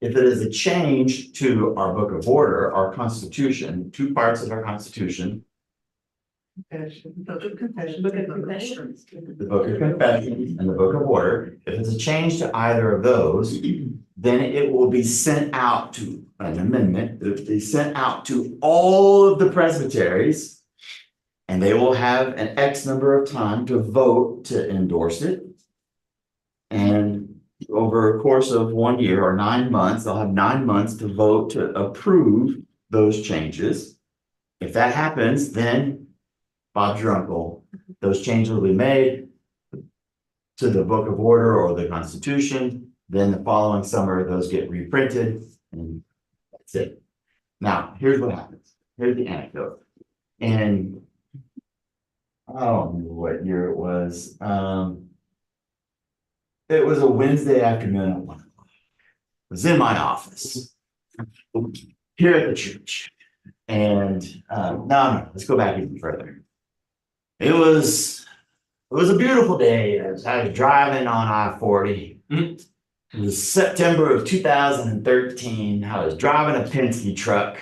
If it is a change to our book of order, our constitution, two parts of our constitution, Book of confession. Book of confessions. the book of confessions and the book of order, if it's a change to either of those, then it will be sent out to an amendment, it will be sent out to all of the presbyteries, and they will have an X number of time to vote to endorse it. And over a course of 1 year or 9 months, they'll have 9 months to vote to approve those changes. If that happens, then Bob's your uncle, those changes will be made to the book of order or the constitution. Then the following summer, those get reprinted and that's it. Now, here's what happens. Here's the anecdote. And I don't remember what year it was. It was a Wednesday afternoon at 1 o'clock. I was in my office here at the church. And no, let's go back even further. It was a beautiful day. I was driving on I-40. It was September of 2013. I was driving a Penske truck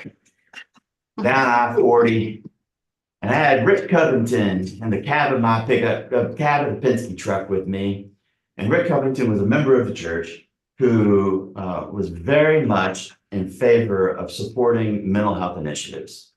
down I-40. And I had Rick Covington in the cab of my pickup, cab of the Penske truck with me. And Rick Covington was a member of the church who was very much in favor of supporting mental health initiatives.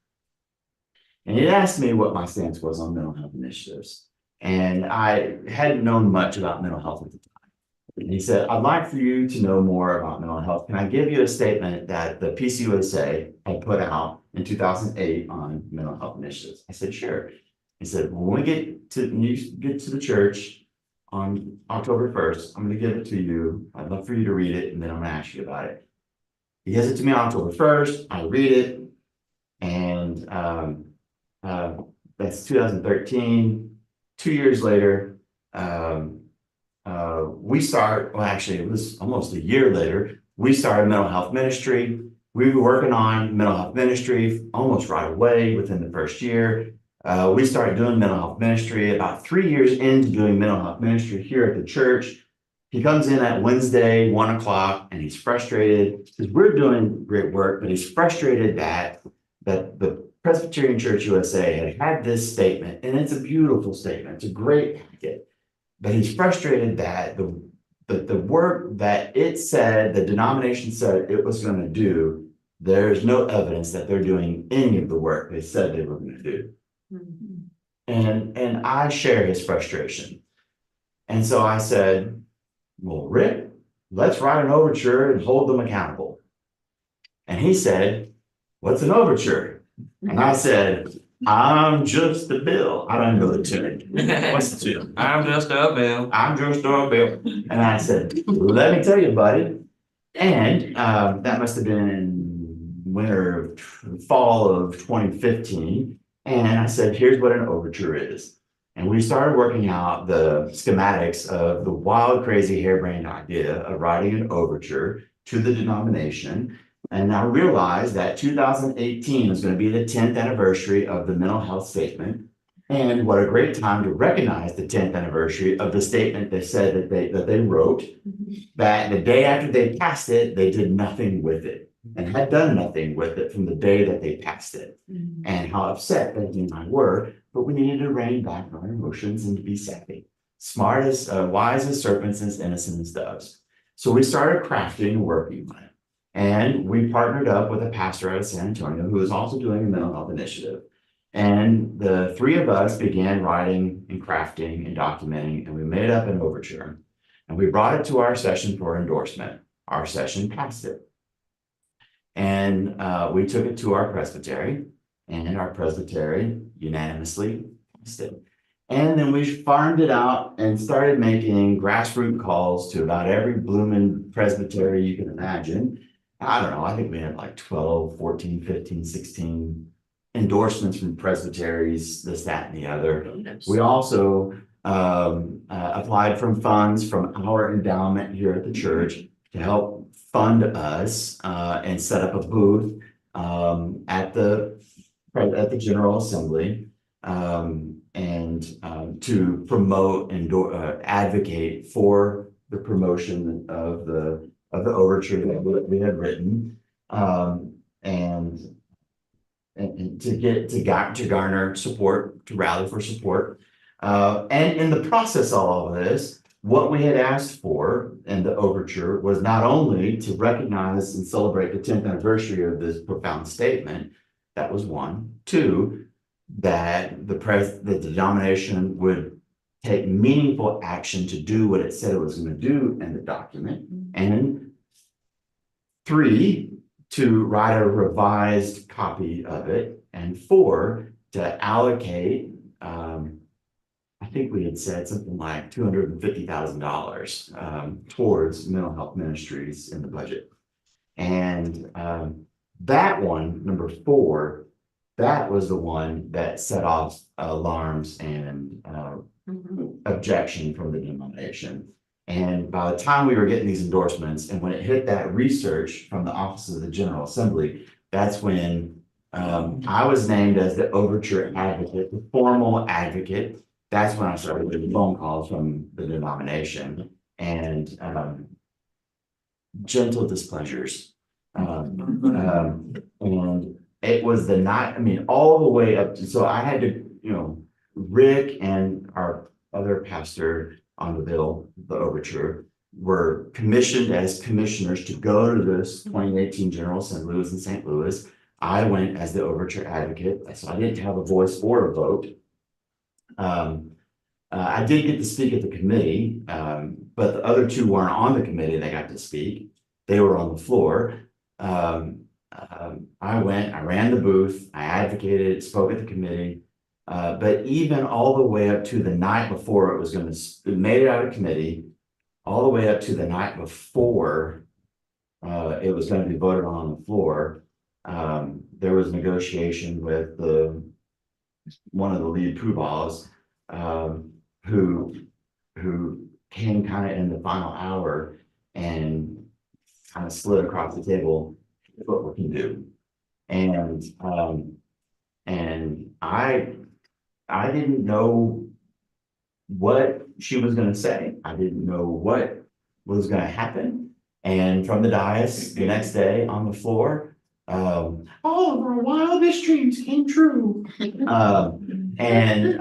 And he asked me what my stance was on mental health initiatives. And I hadn't known much about mental health at the time. And he said, I'd like for you to know more about mental health. Can I give you a statement that the PCUSA had put out in 2008 on mental health initiatives? I said, sure. He said, well, when you get to the church on October 1st, I'm going to give it to you. I'd love for you to read it, and then I'm going to ask you about it. He gives it to me on October 1st. I read it, and that's 2013. 2 years later, we start, well, actually, it was almost a year later, we started mental health ministry. We were working on mental health ministry almost right away within the first year. We started doing mental health ministry about 3 years into doing mental health ministry here at the church. He comes in at Wednesday, 1 o'clock, and he's frustrated because we're doing great work, but he's frustrated that the Presbyterian Church USA had this statement, and it's a beautiful statement. It's a great packet, but he's frustrated that the work that it said, the denomination said it was going to do, there's no evidence that they're doing any of the work they said they were going to do. And I share his frustration. And so I said, well, Rick, let's write an overture and hold them accountable. And he said, what's an overture? And I said, I'm just a bill. I don't know the tune. What's the tune? I'm just a bill. I'm just a bill. And I said, let me tell you, buddy. And that must have been in fall of 2015. And I said, here's what an overture is. And we started working out the schematics of the wild, crazy, harebrained idea of writing an overture to the denomination. And I realized that 2018 is going to be the 10th anniversary of the mental health statement. And what a great time to recognize the 10th anniversary of the statement they said that they wrote, that the day after they passed it, they did nothing with it and had done nothing with it from the day that they passed it. And how upset that he and I were, but we needed to rein back our emotions and to be savvy, smart as wise as serpents and innocent as doves. So we started crafting and working on it. And we partnered up with a pastor out of San Antonio who was also doing a mental health initiative. And the three of us began writing and crafting and documenting, and we made up an overture. And we brought it to our session for endorsement. Our session passed it. And we took it to our presbytery, and our presbytery unanimously passed it. And then we farmed it out and started making grassroots calls to about every blooming presbytery you can imagine. I don't know, I think we had like 12, 14, 15, 16 endorsements from presbyteries, this, that, and the other. We also applied from funds from our endowment here at the church to help fund us and set up a booth at the General Assembly to promote and advocate for the promotion of the overture that we had written, and to garner support, to rally for support. And in the process of all of this, what we had asked for in the overture was not only to recognize and celebrate the 10th anniversary of this profound statement. That was one. Two, that the denomination would take meaningful action to do what it said it was going to do in the document. And three, to write a revised copy of it. And four, to allocate, I think we had said something like $250,000 towards mental health ministries in the budget. And that one, number four, that was the one that set off alarms and objection from the denomination. And by the time we were getting these endorsements, and when it hit that research from the Office of the General Assembly, that's when I was named as the overture advocate, the formal advocate. That's when I started getting phone calls from the denomination and gentle displeasures. And it was the night, I mean, all the way up to, so I had to, Rick and our other pastor on the bill, the overture, were commissioned as commissioners to go to this 2018 General Assembly. It was in St. Louis. I went as the overture advocate, so I didn't have a voice or a vote. I did get to speak at the committee, but the other two weren't on the committee. They got to speak. They were on the floor. I went, I ran the booth, I advocated, spoke at the committee. But even all the way up to the night before it was going to, it made it out of committee, all the way up to the night before it was going to be voted on the floor. There was negotiation with one of the lead poobahs who came kind of in the final hour and kind of slid across the table what we can do. And I didn't know what she was going to say. I didn't know what was going to happen. And from the dais the next day on the floor, all of our wildest dreams came true. And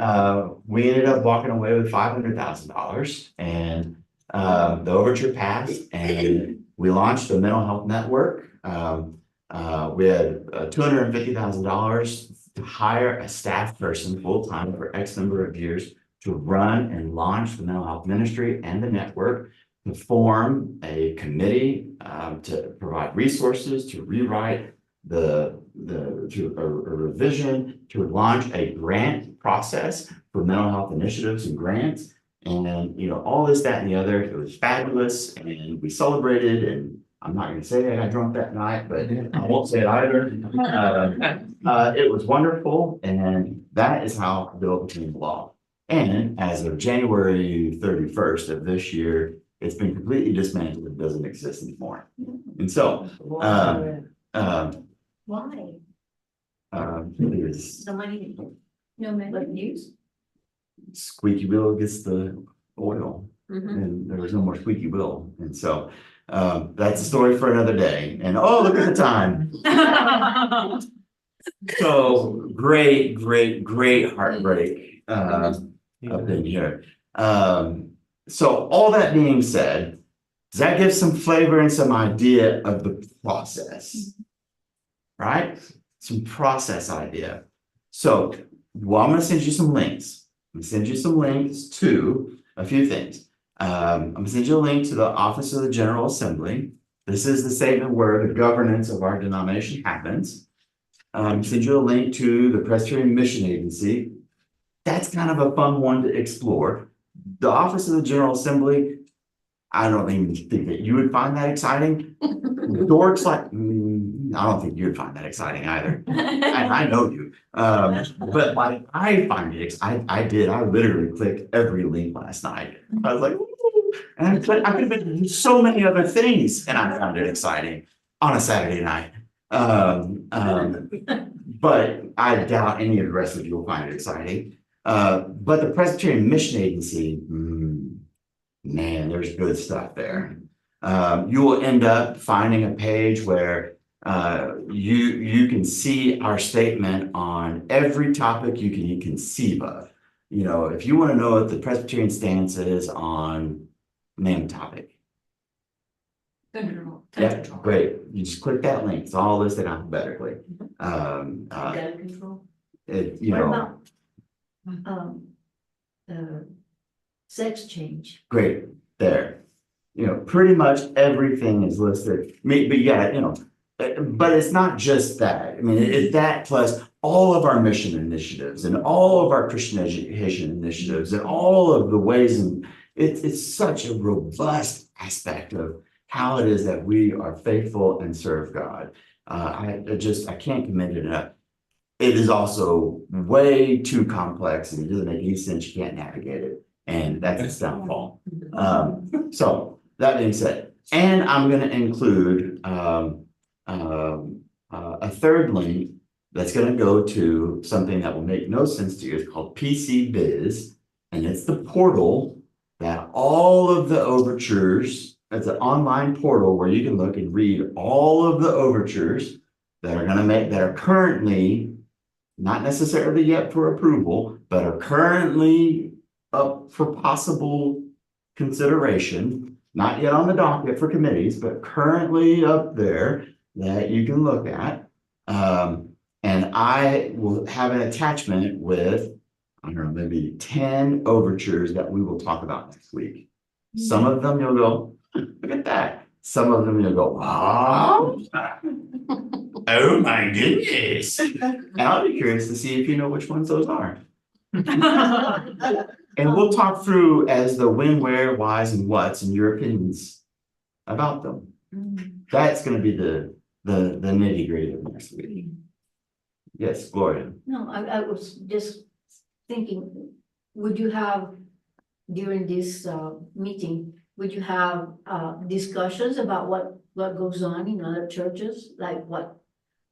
we ended up walking away with $500,000, and the overture passed, and we launched a mental health network. We had $250,000 to hire a staff person full-time for X number of years to run and launch the mental health ministry and the network, to form a committee to provide resources, to rewrite a revision, to launch a grant process for mental health initiatives and grants, and all this, that, and the other. It was fabulous, and we celebrated, and I'm not going to say I got drunk that night, but I won't say it either. It was wonderful, and that is how the bill became law. And as of January 31st of this year, it's been completely dismantled. It doesn't exist anymore. And so, Why? it's Somebody, no news? squeaky wheel gets the oil, and there was no more squeaky wheel. And so that's a story for another day. And oh, look at the time. So great heartbreak up in here. So all that being said, does that give some flavor and some idea of the process? Right? Some process idea. So, well, I'm going to send you some links. I'm going to send you some links to a few things. I'm going to send you a link to the Office of the General Assembly. This is the statement where the governance of our denomination happens. Send you a link to the Presbyterian Mission Agency. That's kind of a fun one to explore. The Office of the General Assembly, I don't even think that you would find that exciting. Dorks like, I don't think you'd find that exciting either. And I know you. But like, I find it, I literally clicked every link last night. I was like, ooh, and I could have been doing so many other things and I found it exciting on a Saturday night. But I doubt any of the rest of you will find it exciting. But the Presbyterian Mission Agency, man, there's good stuff there. You will end up finding a page where you can see our statement on every topic you can conceive of. You know, if you want to know what the Presbyterian stance is on name a topic. Yeah, great. You just click that link. It's all listed alphabetically. Gun control. You What know, about sex change? great there. You know, pretty much everything is listed. But yeah, you know, but it's not just that. I mean, it's that plus all of our mission initiatives and all of our Christian education initiatives and all of the ways, and it's such a robust aspect of how it is that we are faithful and serve God. I can't commend it enough. It is also way too complex and it doesn't make any sense. You can't navigate it. And that's its downfall. So that being said, and I'm going to include a third link that's going to go to something that will make no sense to you. It's called PC Biz, and it's the portal that all of the overtures. It's an online portal where you can look and read all of the overtures that are currently not necessarily yet for approval, but are currently up for possible consideration, not yet on the docket for committees, but currently up there that you can look at. And I will have an attachment with, I don't know, maybe 10 overtures that we will talk about next week. Some of them you'll go, look at that. Some of them you'll go, wow. Oh my goodness. And I'll be curious to see if you know which ones those are. And we'll talk through as the when, where, whys, and whats and your opinions about them. That's going to be the nitty gritty of next week. Yes, Gloria. No, I was just thinking, would you have during this meeting, would you have discussions about what goes on in other churches, like what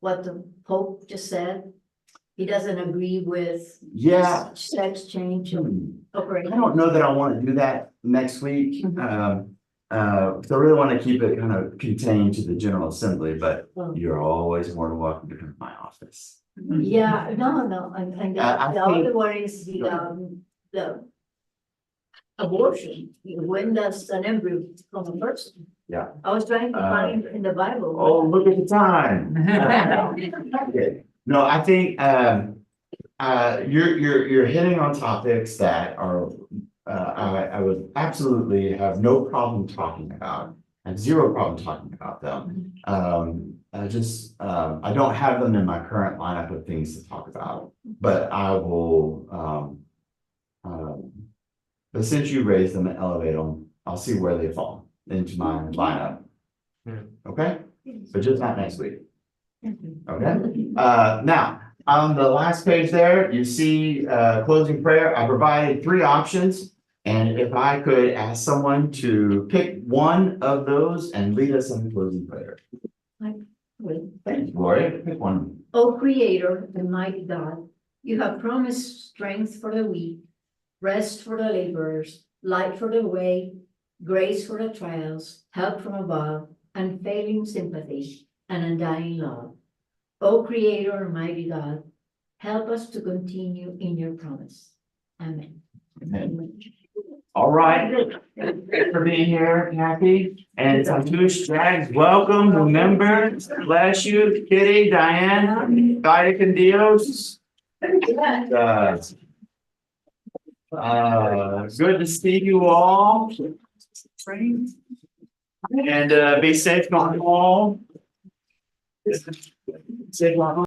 the Pope just said? He doesn't agree with sex change operation. I don't know that I want to do that next week. So I really want to keep it kind of contained to the General Assembly, but you're always more than welcome to come to my office. Yeah, no, and the other one is the abortion. When does an embryo become a person? Yeah. I was trying to find in the Bible. Oh, look at the time. No, I think you're hitting on topics that are I would absolutely have no problem talking about. I have zero problem talking about them. I don't have them in my current lineup of things to talk about, but I will but since you raised them and elevate them, I'll see where they fall into my lineup. Okay? But just not next week. Okay? Now, on the last page there, you see closing prayer. I provided 3 options. And if I could ask someone to pick one of those and lead us in closing prayer. Thank you, Gloria. Pick one. O Creator and mighty God, you have promised strength for the weak, rest for the laborers, light for the way, grace for the trials, help from above, unfailing sympathy, and undying love. O Creator and mighty God, help us to continue in your promise. Amen. Amen. All right. Thanks for being here, Kathy. And Santush, Jags, welcome, new members. Bless you, Kitty, Diane, Vita con Dios. Good to see you all. And be safe going home. Safe going home.